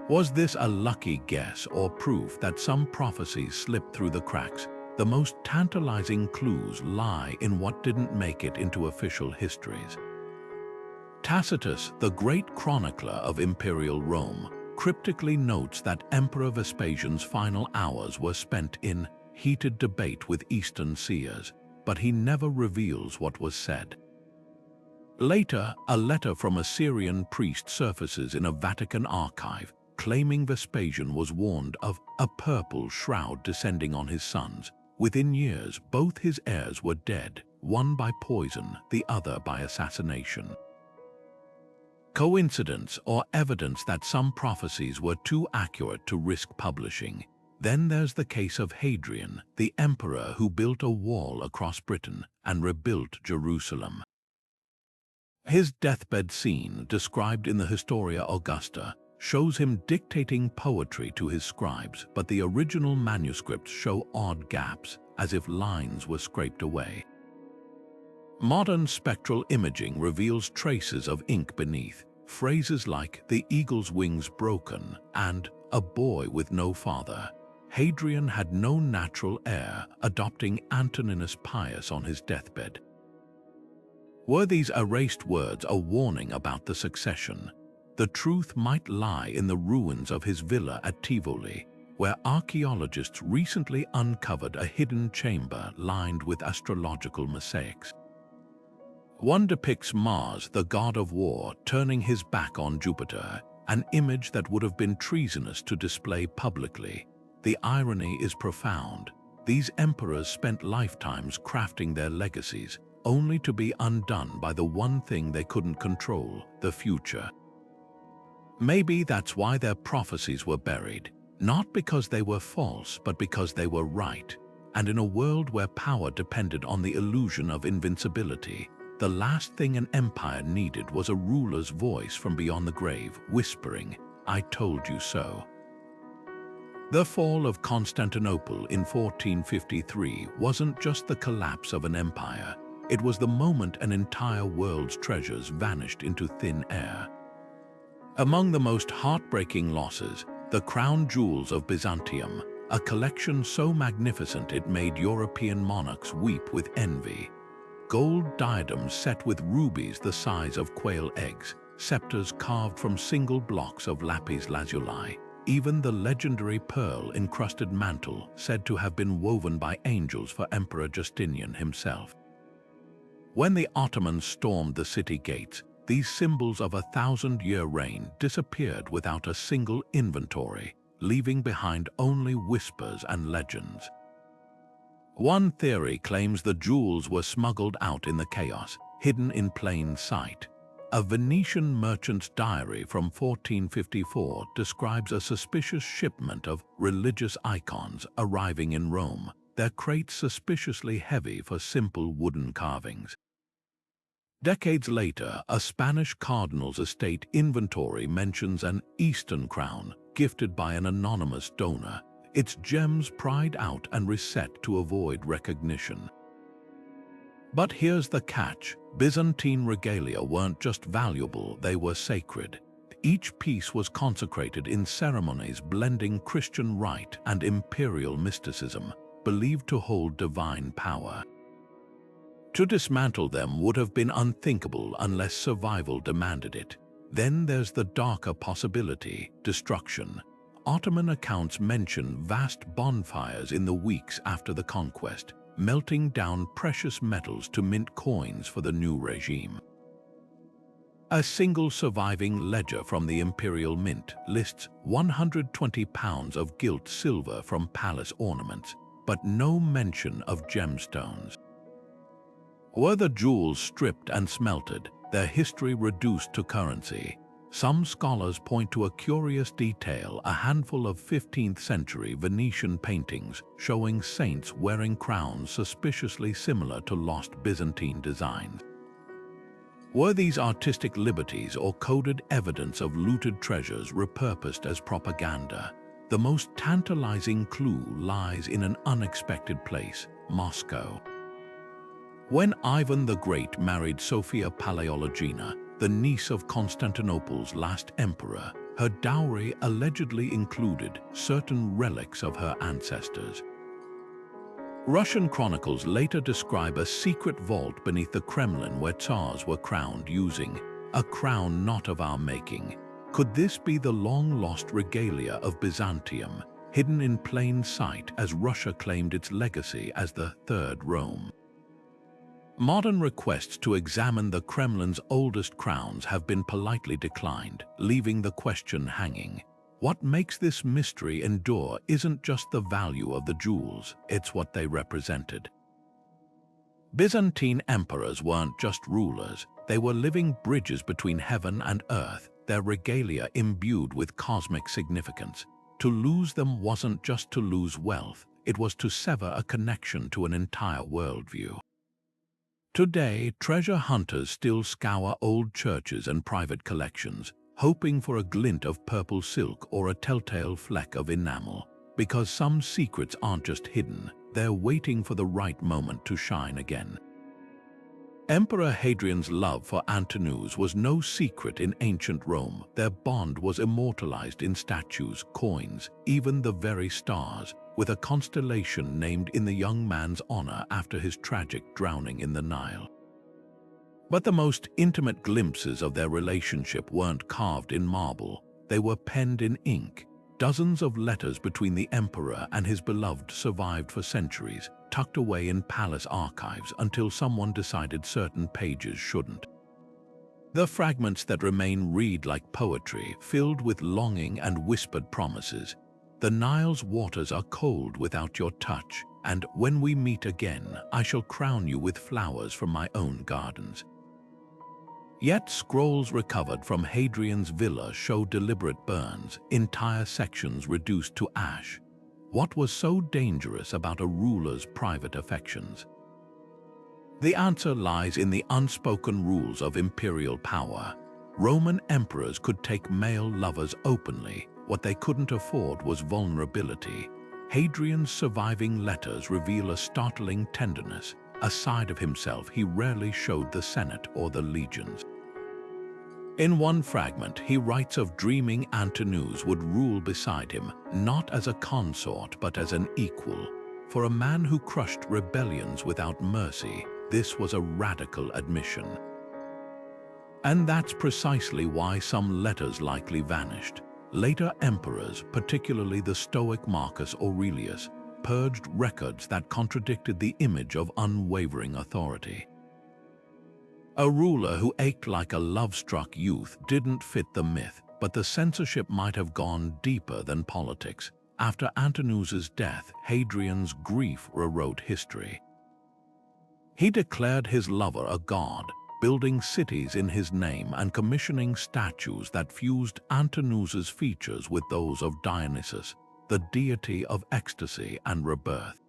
A: Was this a lucky guess or proof that some prophecies slipped through the cracks? The most tantalizing clues lie in what didn't make it into official histories. Tacitus, the great chronicler of imperial Rome, cryptically notes that Emperor Vespasian's final hours were spent in heated debate with Eastern seers, but he never reveals what was said. Later, a letter from a Syrian priest surfaces in a Vatican archive, claiming Vespasian was warned of a purple shroud descending on his sons, Within years, both his heirs were dead, one by poison, the other by assassination. Coincidence or evidence that some prophecies were too accurate to risk publishing? Then there's the case of Hadrian, the emperor who built a wall across Britain and rebuilt Jerusalem. His deathbed scene, described in the Historia Augusta, shows him dictating poetry to his scribes, but the original manuscripts show odd gaps, as if lines were scraped away. Modern spectral imaging reveals traces of ink beneath, phrases like "the eagle's wings broken" and "a boy with no father." Hadrian had no natural heir, adopting Antoninus Pius on his deathbed. Were these erased words a warning about the succession? The truth might lie in the ruins of his villa at Tivoli, where archaeologists recently uncovered a hidden chamber lined with astrological mosaics. One depicts Mars, the god of war, turning his back on Jupiter, an image that would have been treasonous to display publicly. The irony is profound. These emperors spent lifetimes crafting their legacies, only to be undone by the one thing they couldn't control, the future. Maybe that's why their prophecies were buried, not because they were false, but because they were right. And in a world where power depended on the illusion of invincibility, the last thing an empire needed was a ruler's voice from beyond the grave, whispering, "I told you so." The fall of Constantinople in 1453 wasn't just the collapse of an empire. It was the moment an entire world's treasures vanished into thin air. Among the most heartbreaking losses, the crown jewels of Byzantium, a collection so magnificent it made European monarchs weep with envy. Gold diadems set with rubies the size of quail eggs, scepters carved from single blocks of lapis lazuli, even the legendary pearl-encrusted mantle said to have been woven by angels for Emperor Justinian himself. When the Ottomans stormed the city gates, these symbols of a 1,000-year reign disappeared without a single inventory, leaving behind only whispers and legends. One theory claims the jewels were smuggled out in the chaos, hidden in plain sight. A Venetian merchant's diary from 1454 describes a suspicious shipment of religious icons arriving in Rome, their crates suspiciously heavy for simple wooden carvings. Decades later, a Spanish cardinal's estate inventory mentions an Eastern crown gifted by an anonymous donor, its gems pried out and reset to avoid recognition. But here's the catch: Byzantine regalia weren't just valuable, they were sacred. Each piece was consecrated in ceremonies blending Christian rite and imperial mysticism, believed to hold divine power. To dismantle them would have been unthinkable unless survival demanded it. Then there's the darker possibility: destruction. Ottoman accounts mention vast bonfires in the weeks after the conquest, melting down precious metals to mint coins for the new regime. A single surviving ledger from the imperial mint lists 120 pounds of gilt silver from palace ornaments, but no mention of gemstones. Were the jewels stripped and smelted, their history reduced to currency? Some scholars point to a curious detail: a handful of 15th century Venetian paintings showing saints wearing crowns suspiciously similar to lost Byzantine designs. Were these artistic liberties or coded evidence of looted treasures repurposed as propaganda? The most tantalizing clue lies in an unexpected place: Moscow. When Ivan the Great married Sophia Palaeologina, the niece of Constantinople's last emperor, her dowry allegedly included certain relics of her ancestors. Russian chronicles later describe a secret vault beneath the Kremlin where Tsars were crowned using a crown not of our making. Could this be the long-lost regalia of Byzantium, hidden in plain sight as Russia claimed its legacy as the Third Rome? Modern requests to examine the Kremlin's oldest crowns have been politely declined, leaving the question hanging. What makes this mystery endure isn't just the value of the jewels, it's what they represented. Byzantine emperors weren't just rulers, they were living bridges between heaven and earth, their regalia imbued with cosmic significance. To lose them wasn't just to lose wealth, it was to sever a connection to an entire worldview. Today, treasure hunters still scour old churches and private collections, hoping for a glint of purple silk or a telltale fleck of enamel. Because some secrets aren't just hidden, they're waiting for the right moment to shine again. Emperor Hadrian's love for Antinous was no secret in ancient Rome. Their bond was immortalized in statues, coins, even the very stars, with a constellation named in the young man's honor after his tragic drowning in the Nile. But the most intimate glimpses of their relationship weren't carved in marble, they were penned in ink. Dozens of letters between the emperor and his beloved survived for centuries, tucked away in palace archives until someone decided certain pages shouldn't. The fragments that remain read like poetry, filled with longing and whispered promises. The Nile's waters are cold without your touch, and when we meet again, I shall crown you with flowers from my own gardens. Yet scrolls recovered from Hadrian's villa show deliberate burns, entire sections reduced to ash. What was so dangerous about a ruler's private affections? The answer lies in the unspoken rules of imperial power. Roman emperors could take male lovers openly. What they couldn't afford was vulnerability. Hadrian's surviving letters reveal a startling tenderness, a side of himself he rarely showed the Senate or the legions. In one fragment, he writes of dreaming Antinous would rule beside him, not as a consort but as an equal. For a man who crushed rebellions without mercy, this was a radical admission. And that's precisely why some letters likely vanished. Later emperors, particularly the Stoic Marcus Aurelius, purged records that contradicted the image of unwavering authority. A ruler who ached like a love-struck youth didn't fit the myth, but the censorship might have gone deeper than politics. After Antinous' death, Hadrian's grief rewrote history. He declared his lover a god, building cities in his name and commissioning statues that fused Antinous' features with those of Dionysus, the deity of ecstasy and rebirth.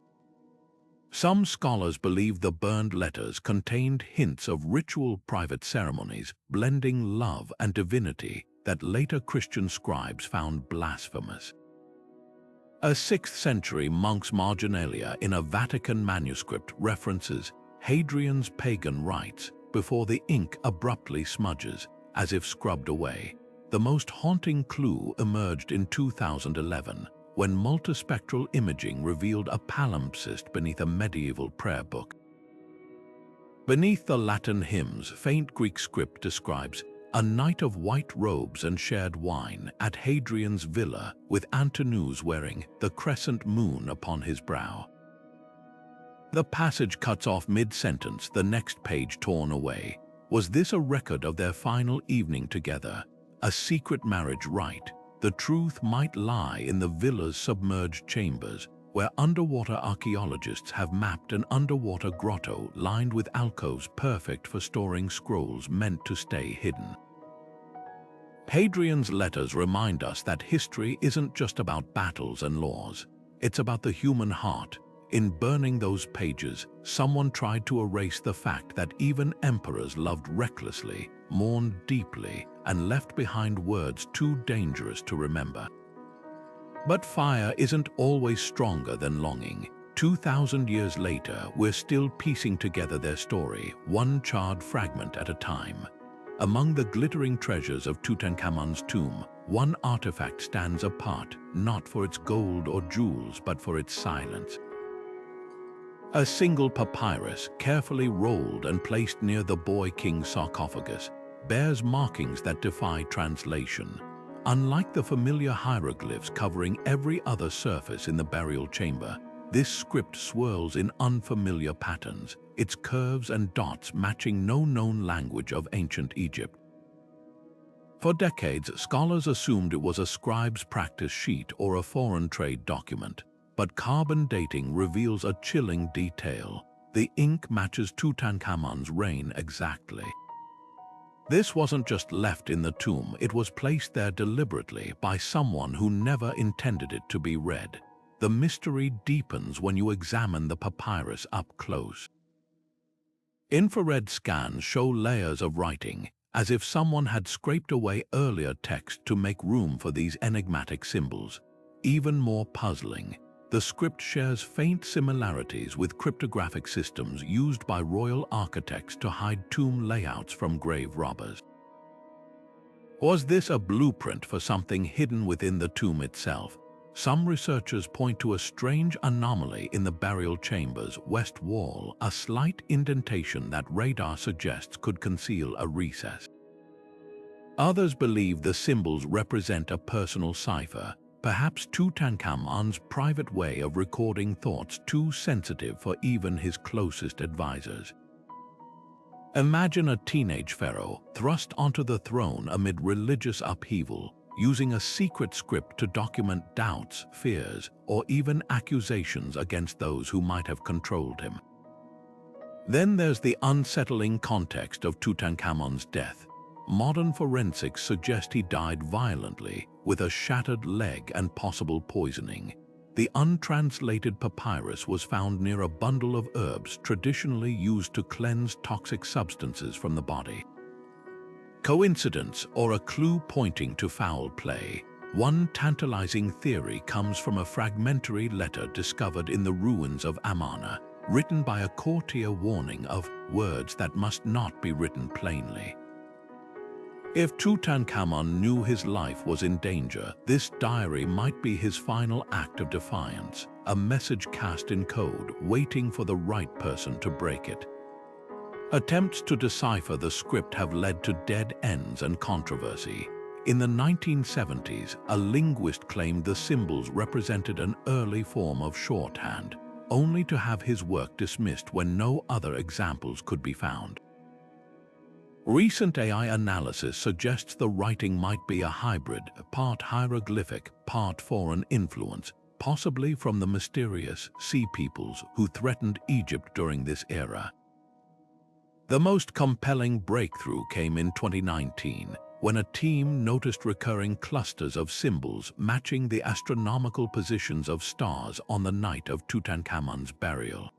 A: Some scholars believe the burned letters contained hints of ritual private ceremonies, blending love and divinity that later Christian scribes found blasphemous. A 6th century monk's marginalia in a Vatican manuscript references Hadrian's pagan rites before the ink abruptly smudges, as if scrubbed away. The most haunting clue emerged in 2011, when multispectral imaging revealed a palimpsest beneath a medieval prayer book. Beneath the Latin hymns, faint Greek script describes a night of white robes and shared wine at Hadrian's villa, with Antinous wearing the crescent moon upon his brow. The passage cuts off mid-sentence, the next page torn away. Was this a record of their final evening together? A secret marriage rite? The truth might lie in the villa's submerged chambers, where underwater archaeologists have mapped an underwater grotto lined with alcoves perfect for storing scrolls meant to stay hidden. Hadrian's letters remind us that history isn't just about battles and laws. It's about the human heart. In burning those pages, someone tried to erase the fact that even emperors loved recklessly, mourned deeply, and left behind words too dangerous to remember. But fire isn't always stronger than longing. 2,000 years later, we're still piecing together their story, one charred fragment at a time. Among the glittering treasures of Tutankhamun's tomb, one artifact stands apart, not for its gold or jewels, but for its silence. A single papyrus, carefully rolled and placed near the boy king's sarcophagus, bears markings that defy translation. Unlike the familiar hieroglyphs covering every other surface in the burial chamber, this script swirls in unfamiliar patterns, its curves and dots matching no known language of ancient Egypt. For decades, scholars assumed it was a scribe's practice sheet or a foreign trade document, but carbon dating reveals a chilling detail. The ink matches Tutankhamun's reign exactly. This wasn't just left in the tomb, it was placed there deliberately by someone who never intended it to be read. The mystery deepens when you examine the papyrus up close. Infrared scans show layers of writing, as if someone had scraped away earlier text to make room for these enigmatic symbols. Even more puzzling, the script shares faint similarities with cryptographic systems used by royal architects to hide tomb layouts from grave robbers. Was this a blueprint for something hidden within the tomb itself? Some researchers point to a strange anomaly in the burial chamber's west wall, a slight indentation that radar suggests could conceal a recess. Others believe the symbols represent a personal cipher, perhaps Tutankhamun's private way of recording thoughts too sensitive for even his closest advisors. Imagine a teenage pharaoh thrust onto the throne amid religious upheaval, using a secret script to document doubts, fears, or even accusations against those who might have controlled him. Then there's the unsettling context of Tutankhamun's death. Modern forensics suggest he died violently, with a shattered leg and possible poisoning. The untranslated papyrus was found near a bundle of herbs traditionally used to cleanse toxic substances from the body. Coincidence or a clue pointing to foul play? One tantalizing theory comes from a fragmentary letter discovered in the ruins of Amarna, written by a courtier warning of words that must not be written plainly. If Tutankhamun knew his life was in danger, this diary might be his final act of defiance, a message cast in code, waiting for the right person to break it. Attempts to decipher the script have led to dead ends and controversy. In the 1970s, a linguist claimed the symbols represented an early form of shorthand, only to have his work dismissed when no other examples could be found. Recent AI analysis suggests the writing might be a hybrid, part hieroglyphic, part foreign influence, possibly from the mysterious Sea peoples who threatened Egypt during this era. The most compelling breakthrough came in 2019, when a team noticed recurring clusters of symbols matching the astronomical positions of stars on the night of Tutankhamun's burial.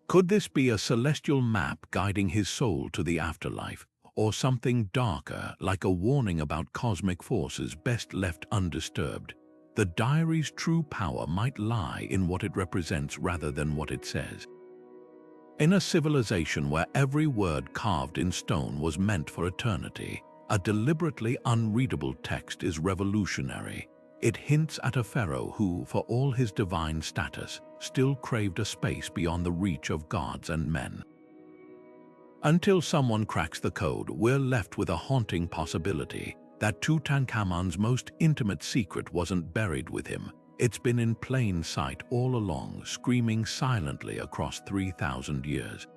A: Could this be a celestial map guiding his soul to the afterlife, or something darker, like a warning about cosmic forces best left undisturbed? The diary's true power might lie in what it represents rather than what it says. In a civilization where every word carved in stone was meant for eternity, a deliberately unreadable text is revolutionary. It hints at a pharaoh who, for all his divine status, still craved a space beyond the reach of gods and men. Until someone cracks the code, we're left with a haunting possibility that Tutankhamun's most intimate secret wasn't buried with him. It's been in plain sight all along, screaming silently across 3,000 years.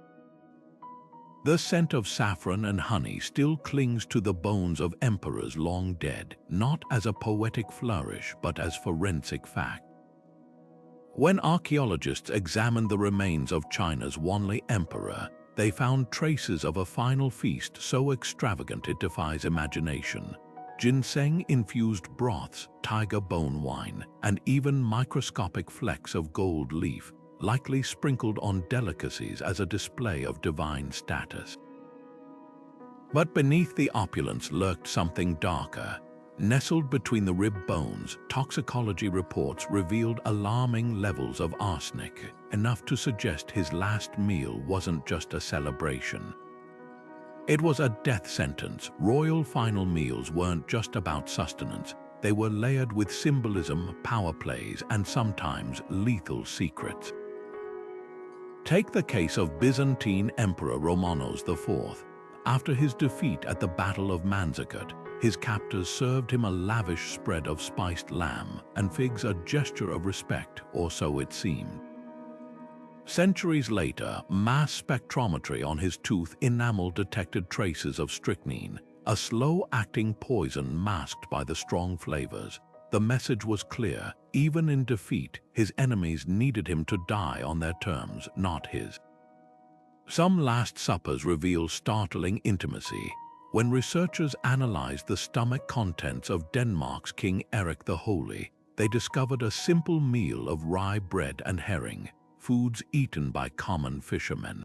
A: The scent of saffron and honey still clings to the bones of emperors long dead, not as a poetic flourish but as forensic fact. When archaeologists examined the remains of China's Wanli emperor, they found traces of a final feast so extravagant it defies imagination. Ginseng-infused broths, tiger bone wine, and even microscopic flecks of gold leaf, likely sprinkled on delicacies as a display of divine status. But beneath the opulence lurked something darker. Nestled between the rib bones, toxicology reports revealed alarming levels of arsenic, enough to suggest his last meal wasn't just a celebration. It was a death sentence. Royal final meals weren't just about sustenance. They were layered with symbolism, power plays, and sometimes lethal secrets. Take the case of Byzantine Emperor Romanos IV. After his defeat at the Battle of Manzikert, his captors served him a lavish spread of spiced lamb and figs, a gesture of respect, or so it seemed. Centuries later, mass spectrometry on his tooth enamel detected traces of strychnine, a slow-acting poison masked by the strong flavors. The message was clear: even in defeat, his enemies needed him to die on their terms, not his. Some Last Suppers reveal startling intimacy. When researchers analyzed the stomach contents of Denmark's King Erik the Holy, they discovered a simple meal of rye bread and herring, foods eaten by common fishermen.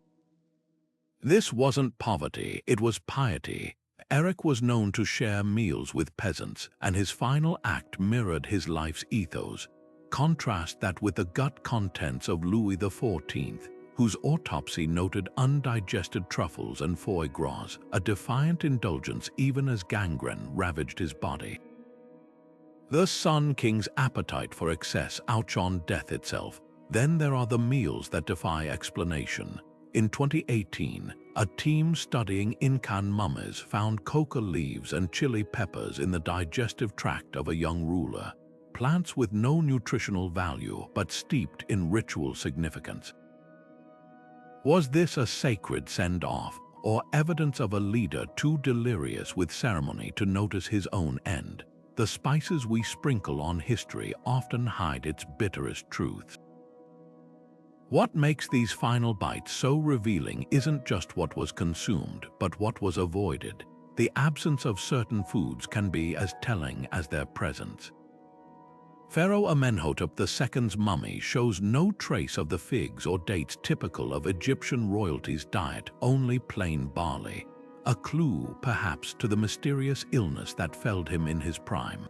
A: This wasn't poverty, it was piety. Erik was known to share meals with peasants, and his final act mirrored his life's ethos. Contrast that with the gut contents of Louis XIV, whose autopsy noted undigested truffles and foie gras, a defiant indulgence even as gangrene ravaged his body. The Sun King's appetite for excess outshone death itself. Then there are the meals that defy explanation. In 2018, a team studying Incan mummies found coca leaves and chili peppers in the digestive tract of a young ruler, plants with no nutritional value but steeped in ritual significance. Was this a sacred send-off, or evidence of a leader too delirious with ceremony to notice his own end? The spices we sprinkle on history often hide its bitterest truths. What makes these final bites so revealing isn't just what was consumed, but what was avoided. The absence of certain foods can be as telling as their presence. Pharaoh Amenhotep II's mummy shows no trace of the figs or dates typical of Egyptian royalty's diet, only plain barley. A clue, perhaps, to the mysterious illness that felled him in his prime.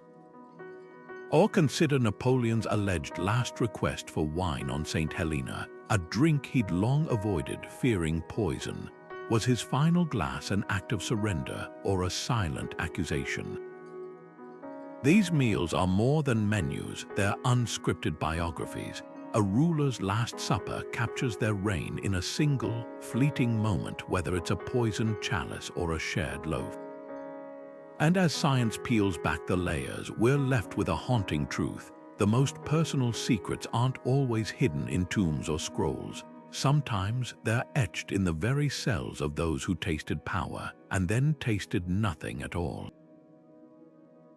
A: Or consider Napoleon's alleged last request for wine on St. Helena, a drink he'd long avoided, fearing poison. Was his final glass an act of surrender or a silent accusation? These meals are more than menus, they're unscripted biographies. A ruler's Last Supper captures their reign in a single, fleeting moment, whether it's a poisoned chalice or a shared loaf. And as science peels back the layers, we're left with a haunting truth. The most personal secrets aren't always hidden in tombs or scrolls. Sometimes they're etched in the very cells of those who tasted power and then tasted nothing at all.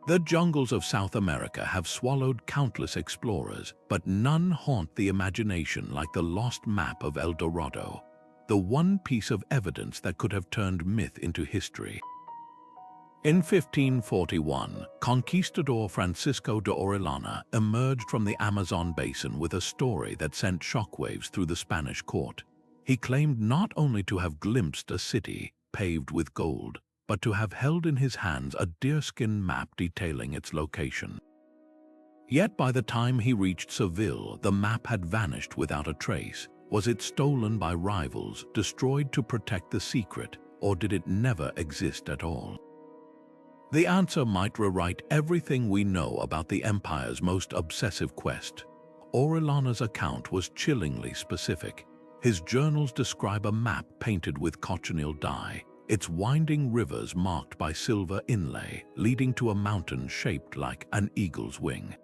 A: The jungles of South America have swallowed countless explorers, but none haunt the imagination like the lost map of El Dorado, the one piece of evidence that could have turned myth into history. In 1541, conquistador Francisco de Orellana emerged from the Amazon basin with a story that sent shockwaves through the Spanish court. He claimed not only to have glimpsed a city paved with gold, but to have held in his hands a deerskin map detailing its location. Yet by the time he reached Seville, the map had vanished without a trace. Was it stolen by rivals, destroyed to protect the secret, or did it never exist at all? The answer might rewrite everything we know about the empire's most obsessive quest. Orellana's account was chillingly specific. His journals describe a map painted with cochineal dye, its winding rivers marked by silver inlay, leading to a mountain shaped like an eagle's wing.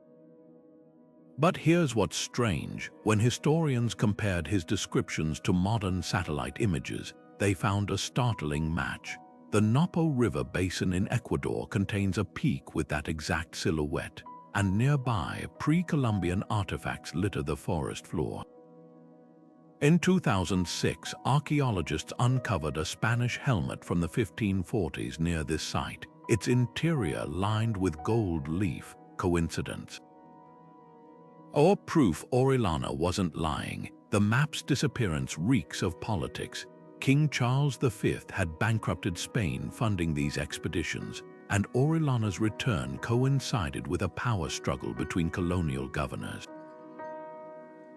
A: But here's what's strange. When historians compared his descriptions to modern satellite images, they found a startling match. The Napo River basin in Ecuador contains a peak with that exact silhouette, and nearby, pre-Columbian artifacts litter the forest floor. In 2006, archaeologists uncovered a Spanish helmet from the 1540s near this site, its interior lined with gold leaf. Coincidence? Or proof Orellana wasn't lying? The map's disappearance reeks of politics. King Charles V had bankrupted Spain funding these expeditions, and Orellana's return coincided with a power struggle between colonial governors.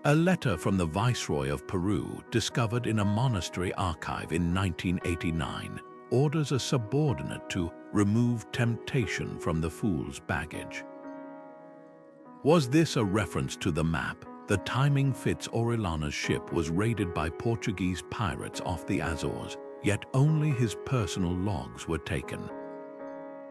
A: A letter from the Viceroy of Peru, discovered in a monastery archive in 1989, orders a subordinate to remove temptation from the fool's baggage. Was this a reference to the map? The timing fits. Orellana's ship was raided by Portuguese pirates off the Azores, yet only his personal logs were taken.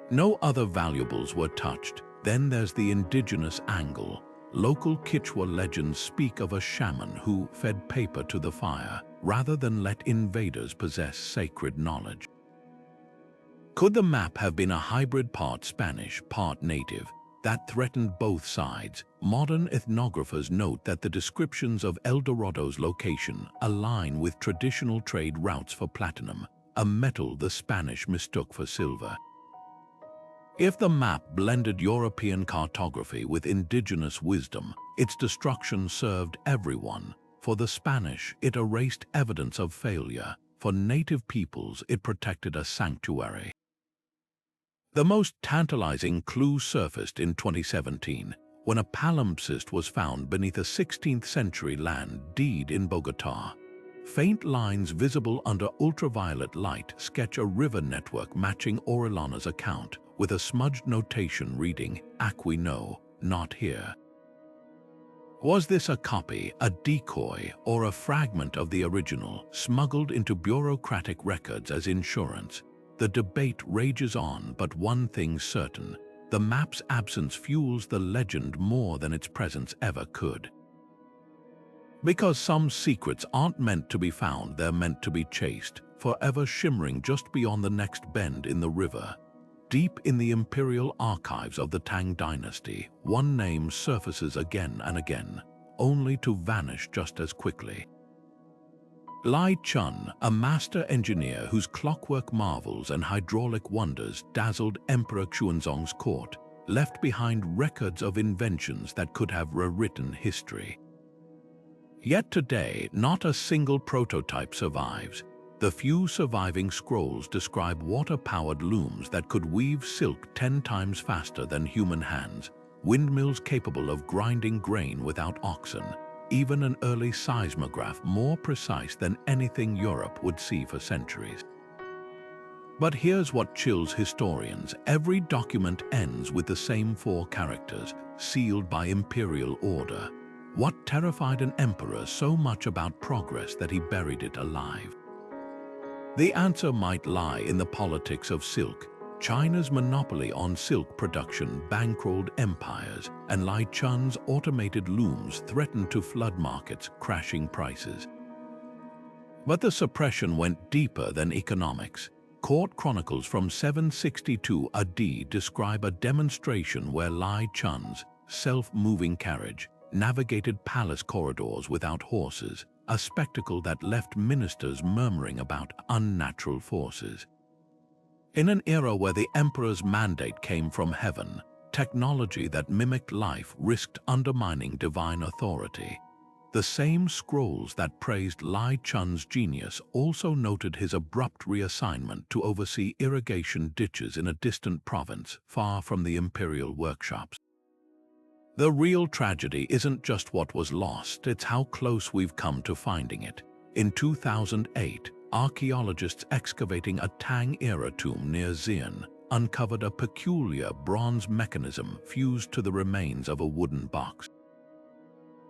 A: No other valuables were touched. Then there's the indigenous angle. Local Quechua legends speak of a shaman who fed paper to the fire, rather than let invaders possess sacred knowledge. Could the map have been a hybrid, part Spanish, part native, that threatened both sides? Modern ethnographers note that the descriptions of El Dorado's location align with traditional trade routes for platinum, a metal the Spanish mistook for silver. If the map blended European cartography with indigenous wisdom, its destruction served everyone. For the Spanish, it erased evidence of failure. For native peoples, it protected a sanctuary. The most tantalizing clue surfaced in 2017 when a palimpsest was found beneath a 16th-century land deed in Bogotá. Faint lines visible under ultraviolet light sketch a river network matching Orellana's account, with a smudged notation reading, "Aquí no, not here." Was this a copy, a decoy, or a fragment of the original, smuggled into bureaucratic records as insurance? The debate rages on, but one thing's certain: the map's absence fuels the legend more than its presence ever could. Because some secrets aren't meant to be found, they're meant to be chased, forever shimmering just beyond the next bend in the river. Deep in the imperial archives of the Tang dynasty, one name surfaces again and again, only to vanish just as quickly. Lai Chun, a master engineer whose clockwork marvels and hydraulic wonders dazzled Emperor Xuanzong's court, left behind records of inventions that could have rewritten history. Yet today, not a single prototype survives. The few surviving scrolls describe water-powered looms that could weave silk 10 times faster than human hands, windmills capable of grinding grain without oxen, even an early seismograph more precise than anything Europe would see for centuries. But here's what chills historians. Every document ends with the same 4 characters, sealed by imperial order. What terrified an emperor so much about progress that he buried it alive? The answer might lie in the politics of silk. China's monopoly on silk production bankrolled empires, and Lai Chun's automated looms threatened to flood markets, crashing prices. But the suppression went deeper than economics. Court chronicles from 762 AD describe a demonstration where Lai Chun's self-moving carriage navigated palace corridors without horses, a spectacle that left ministers murmuring about unnatural forces. In an era where the emperor's mandate came from heaven, technology that mimicked life risked undermining divine authority. The same scrolls that praised Lai Chun's genius also noted his abrupt reassignment to oversee irrigation ditches in a distant province far from the imperial workshops. The real tragedy isn't just what was lost, it's how close we've come to finding it. In 2008, archaeologists excavating a Tang-era tomb near Xi'an uncovered a peculiar bronze mechanism fused to the remains of a wooden box.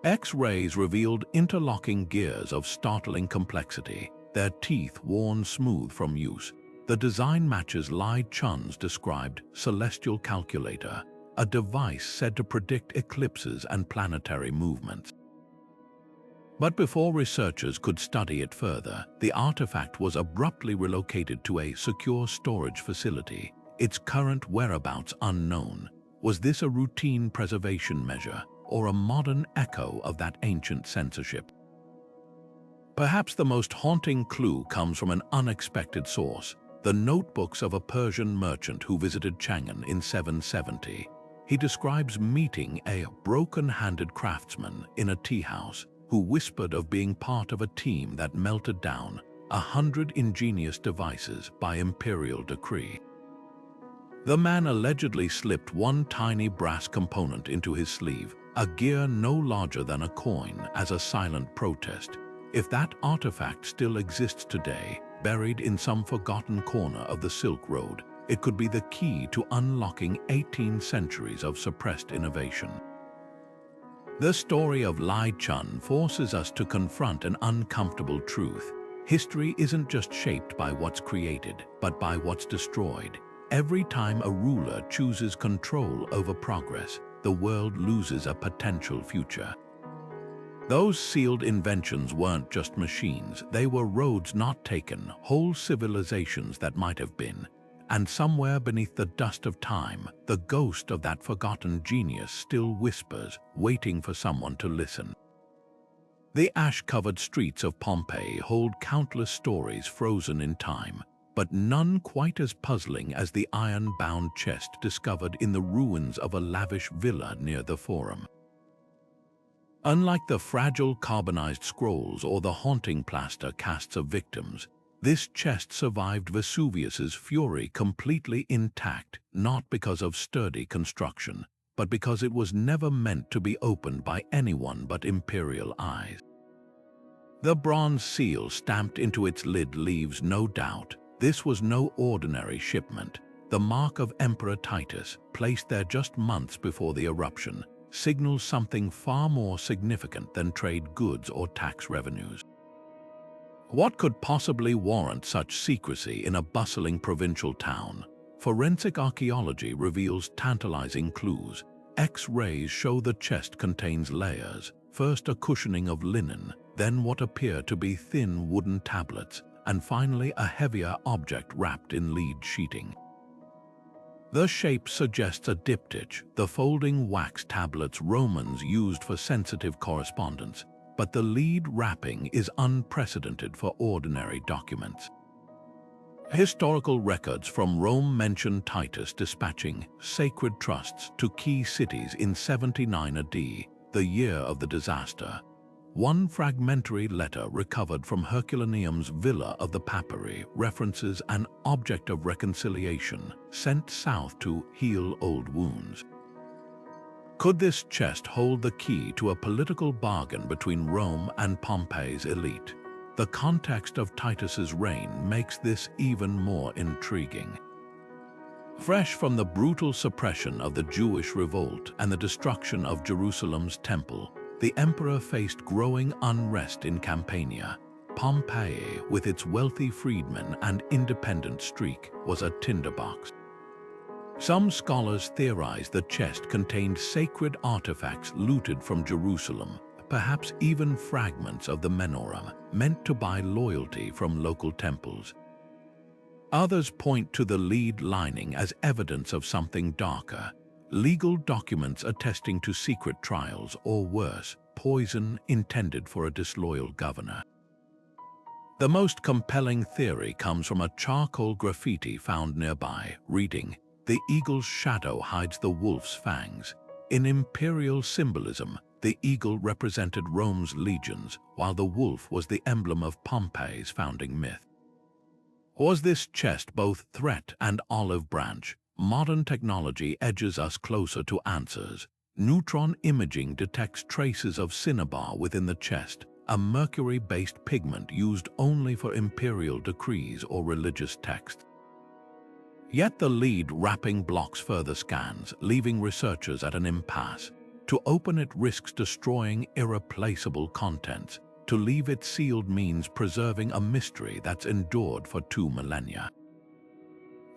A: X-rays revealed interlocking gears of startling complexity, their teeth worn smooth from use. The design matches Lai Chun's described celestial calculator, a device said to predict eclipses and planetary movements. But before researchers could study it further, the artifact was abruptly relocated to a secure storage facility, its current whereabouts unknown. Was this a routine preservation measure, or a modern echo of that ancient censorship? Perhaps the most haunting clue comes from an unexpected source: the notebooks of a Persian merchant who visited Chang'an in 770. He describes meeting a broken-handed craftsman in a tea house who whispered of being part of a team that melted down 100 ingenious devices by imperial decree. The man allegedly slipped one tiny brass component into his sleeve, a gear no larger than a coin, as a silent protest. If that artifact still exists today, buried in some forgotten corner of the Silk Road, it could be the key to unlocking 18 centuries of suppressed innovation. The story of Lai Chun forces us to confront an uncomfortable truth. History isn't just shaped by what's created, but by what's destroyed. Every time a ruler chooses control over progress, the world loses a potential future. Those sealed inventions weren't just machines, they were roads not taken, whole civilizations that might have been. and somewhere beneath the dust of time, the ghost of that forgotten genius still whispers, waiting for someone to listen. The ash-covered streets of Pompeii hold countless stories frozen in time, but none quite as puzzling as the iron-bound chest discovered in the ruins of a lavish villa near the Forum. Unlike the fragile carbonized scrolls or the haunting plaster casts of victims, this chest survived Vesuvius's fury completely intact, not because of sturdy construction, but because it was never meant to be opened by anyone but imperial eyes. The bronze seal stamped into its lid leaves no doubt. This was no ordinary shipment. The mark of Emperor Titus, placed there just months before the eruption, signals something far more significant than trade goods or tax revenues. What could possibly warrant such secrecy in a bustling provincial town? Forensic archaeology reveals tantalizing clues. X-rays show the chest contains layers, first a cushioning of linen, then what appear to be thin wooden tablets, and finally a heavier object wrapped in lead sheeting. The shape suggests a diptych, the folding wax tablets Romans used for sensitive correspondence, but the lead wrapping is unprecedented for ordinary documents. Historical records from Rome mention Titus dispatching sacred trusts to key cities in 79 AD, the year of the disaster. One fragmentary letter recovered from Herculaneum's villa of the Papyri references an object of reconciliation sent south to heal old wounds. Could this chest hold the key to a political bargain between Rome and Pompeii's elite? The context of Titus's reign makes this even more intriguing. Fresh from the brutal suppression of the Jewish revolt and the destruction of Jerusalem's temple, the emperor faced growing unrest in Campania. Pompeii, with its wealthy freedmen and independent streak, was a tinderbox. Some scholars theorize the chest contained sacred artifacts looted from Jerusalem, perhaps even fragments of the menorah, meant to buy loyalty from local temples. Others point to the lead lining as evidence of something darker, legal documents attesting to secret trials or worse, poison intended for a disloyal governor. The most compelling theory comes from a charcoal graffiti found nearby, reading, "The eagle's shadow hides the wolf's fangs." In imperial symbolism, the eagle represented Rome's legions, while the wolf was the emblem of Pompeii's founding myth. Was this chest both threat and olive branch? Modern technology edges us closer to answers. Neutron imaging detects traces of cinnabar within the chest, a mercury-based pigment used only for imperial decrees or religious texts. Yet the lead wrapping blocks further scans, leaving researchers at an impasse. To open it risks destroying irreplaceable contents. To leave it sealed means preserving a mystery that's endured for 2 millennia.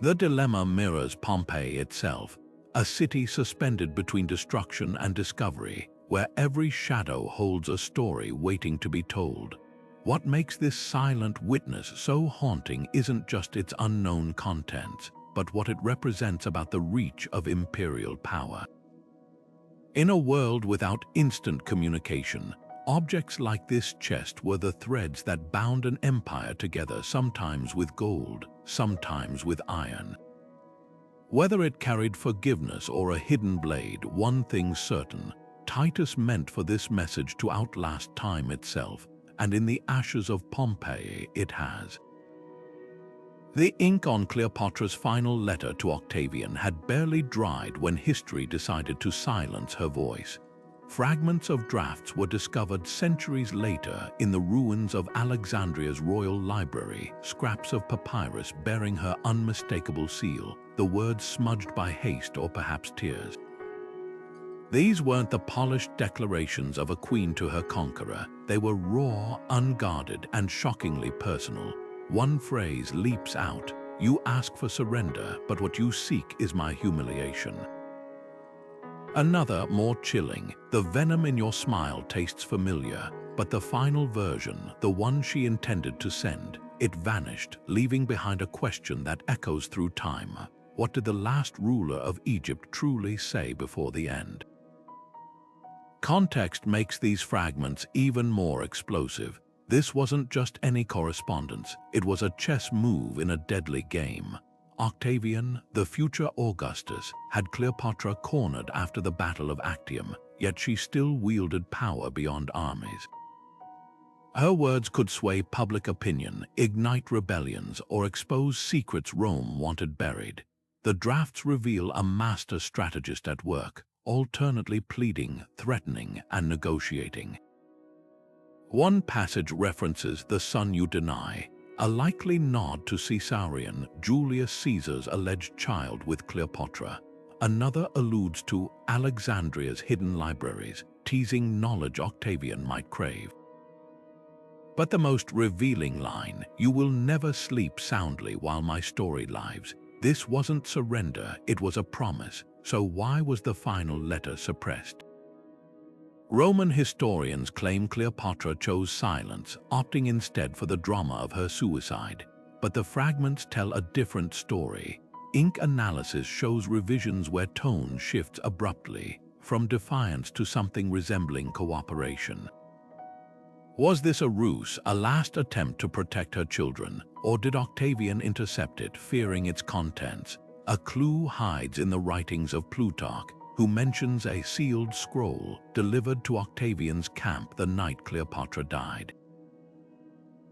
A: The dilemma mirrors Pompeii itself, a city suspended between destruction and discovery, where every shadow holds a story waiting to be told. What makes this silent witness so haunting isn't just its unknown contents, but what it represents about the reach of imperial power. In a world without instant communication, objects like this chest were the threads that bound an empire together, sometimes with gold, sometimes with iron. Whether it carried forgiveness or a hidden blade, one thing's certain: Titus meant for this message to outlast time itself, and in the ashes of Pompeii it has. The ink on Cleopatra's final letter to Octavian had barely dried when history decided to silence her voice. Fragments of drafts were discovered centuries later in the ruins of Alexandria's royal library, scraps of papyrus bearing her unmistakable seal, the words smudged by haste or perhaps tears. These weren't the polished declarations of a queen to her conqueror. They were raw, unguarded, and shockingly personal. One phrase leaps out: "You ask for surrender, but what you seek is my humiliation." Another, more chilling: "The venom in your smile tastes familiar, but the final version, the one she intended to send, it vanished, leaving behind a question that echoes through time. What did the last ruler of Egypt truly say before the end? Context makes these fragments even more explosive. This wasn't just any correspondence, it was a chess move in a deadly game. Octavian, the future Augustus, had Cleopatra cornered after the Battle of Actium, yet she still wielded power beyond armies. Her words could sway public opinion, ignite rebellions, or expose secrets Rome wanted buried. The drafts reveal a master strategist at work, alternately pleading, threatening, and negotiating. One passage references the son you deny, a likely nod to Caesarion, Julius Caesar's alleged child with Cleopatra. Another alludes to Alexandria's hidden libraries, teasing knowledge Octavian might crave. But the most revealing line, "You will never sleep soundly while my story lives." This wasn't surrender, it was a promise. So why was the final letter suppressed? Roman historians claim Cleopatra chose silence, opting instead for the drama of her suicide. But the fragments tell a different story. Ink analysis shows revisions where tone shifts abruptly, from defiance to something resembling cooperation. Was this a ruse, a last attempt to protect her children, or did Octavian intercept it, fearing its contents? A clue hides in the writings of Plutarch, who mentions a sealed scroll delivered to Octavian's camp the night Cleopatra died.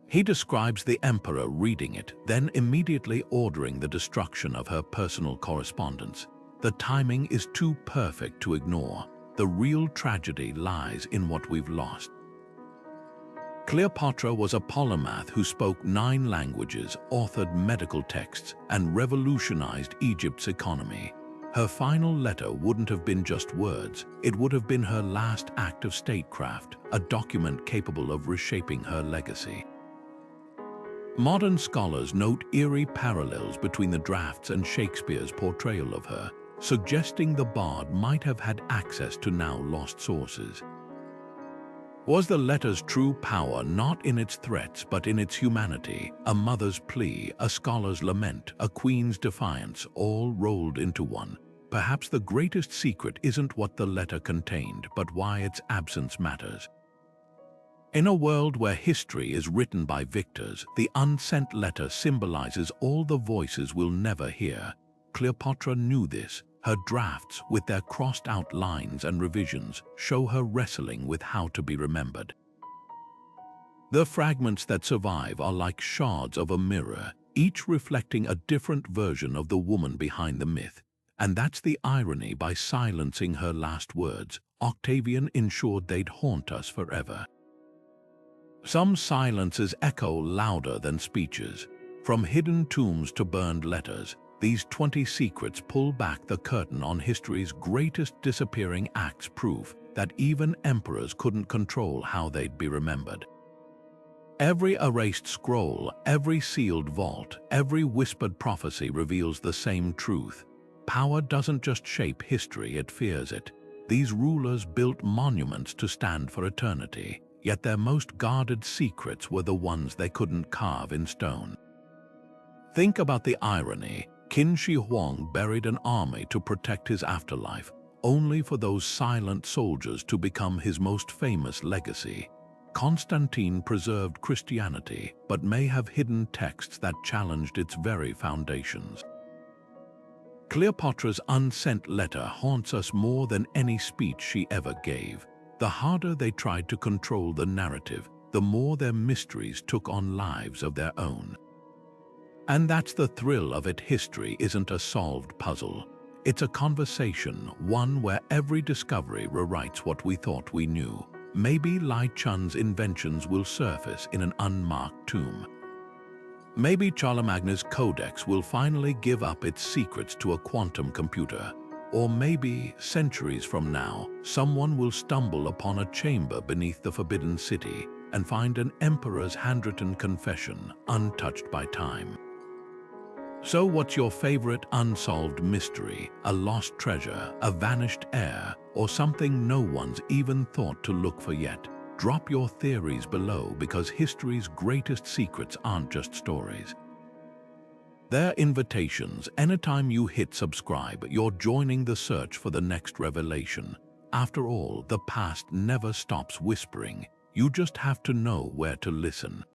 A: He describes the emperor reading it, then immediately ordering the destruction of her personal correspondence. The timing is too perfect to ignore. The real tragedy lies in what we've lost. Cleopatra was a polymath who spoke 9 languages, authored medical texts, and revolutionized Egypt's economy. Her final letter wouldn't have been just words, it would have been her last act of statecraft, a document capable of reshaping her legacy. Modern scholars note eerie parallels between the drafts and Shakespeare's portrayal of her, suggesting the bard might have had access to now lost sources. Was the letter's true power not in its threats but in its humanity, a mother's plea, a scholar's lament, a queen's defiance, all rolled into one? Perhaps the greatest secret isn't what the letter contained, but why its absence matters. In a world where history is written by victors, the unsent letter symbolizes all the voices we'll never hear. Cleopatra knew this. Her drafts, with their crossed-out lines and revisions, show her wrestling with how to be remembered. The fragments that survive are like shards of a mirror, each reflecting a different version of the woman behind the myth. And that's the irony. By silencing her last words, Octavian ensured they'd haunt us forever. Some silences echo louder than speeches. From hidden tombs to burned letters, these 20 secrets pull back the curtain on history's greatest disappearing acts, proof that even emperors couldn't control how they'd be remembered. Every erased scroll, every sealed vault, every whispered prophecy reveals the same truth. Power doesn't just shape history, it fears it. These rulers built monuments to stand for eternity, yet their most guarded secrets were the ones they couldn't carve in stone. Think about the irony. Qin Shi Huang buried an army to protect his afterlife, only for those silent soldiers to become his most famous legacy. Constantine preserved Christianity, but may have hidden texts that challenged its very foundations. Cleopatra's unsent letter haunts us more than any speech she ever gave. The harder they tried to control the narrative, the more their mysteries took on lives of their own. And that's the thrill of it. History isn't a solved puzzle. It's a conversation, one where every discovery rewrites what we thought we knew. Maybe Lai Chun's inventions will surface in an unmarked tomb. Maybe Charlemagne's Codex will finally give up its secrets to a quantum computer. Or maybe, centuries from now, someone will stumble upon a chamber beneath the Forbidden City and find an emperor's handwritten confession, untouched by time. So what's your favorite unsolved mystery? A lost treasure, a vanished heir, or something no one's even thought to look for yet? Drop your theories below because history's greatest secrets aren't just stories. They're invitations. Anytime you hit subscribe, you're joining the search for the next revelation. After all, the past never stops whispering. You just have to know where to listen.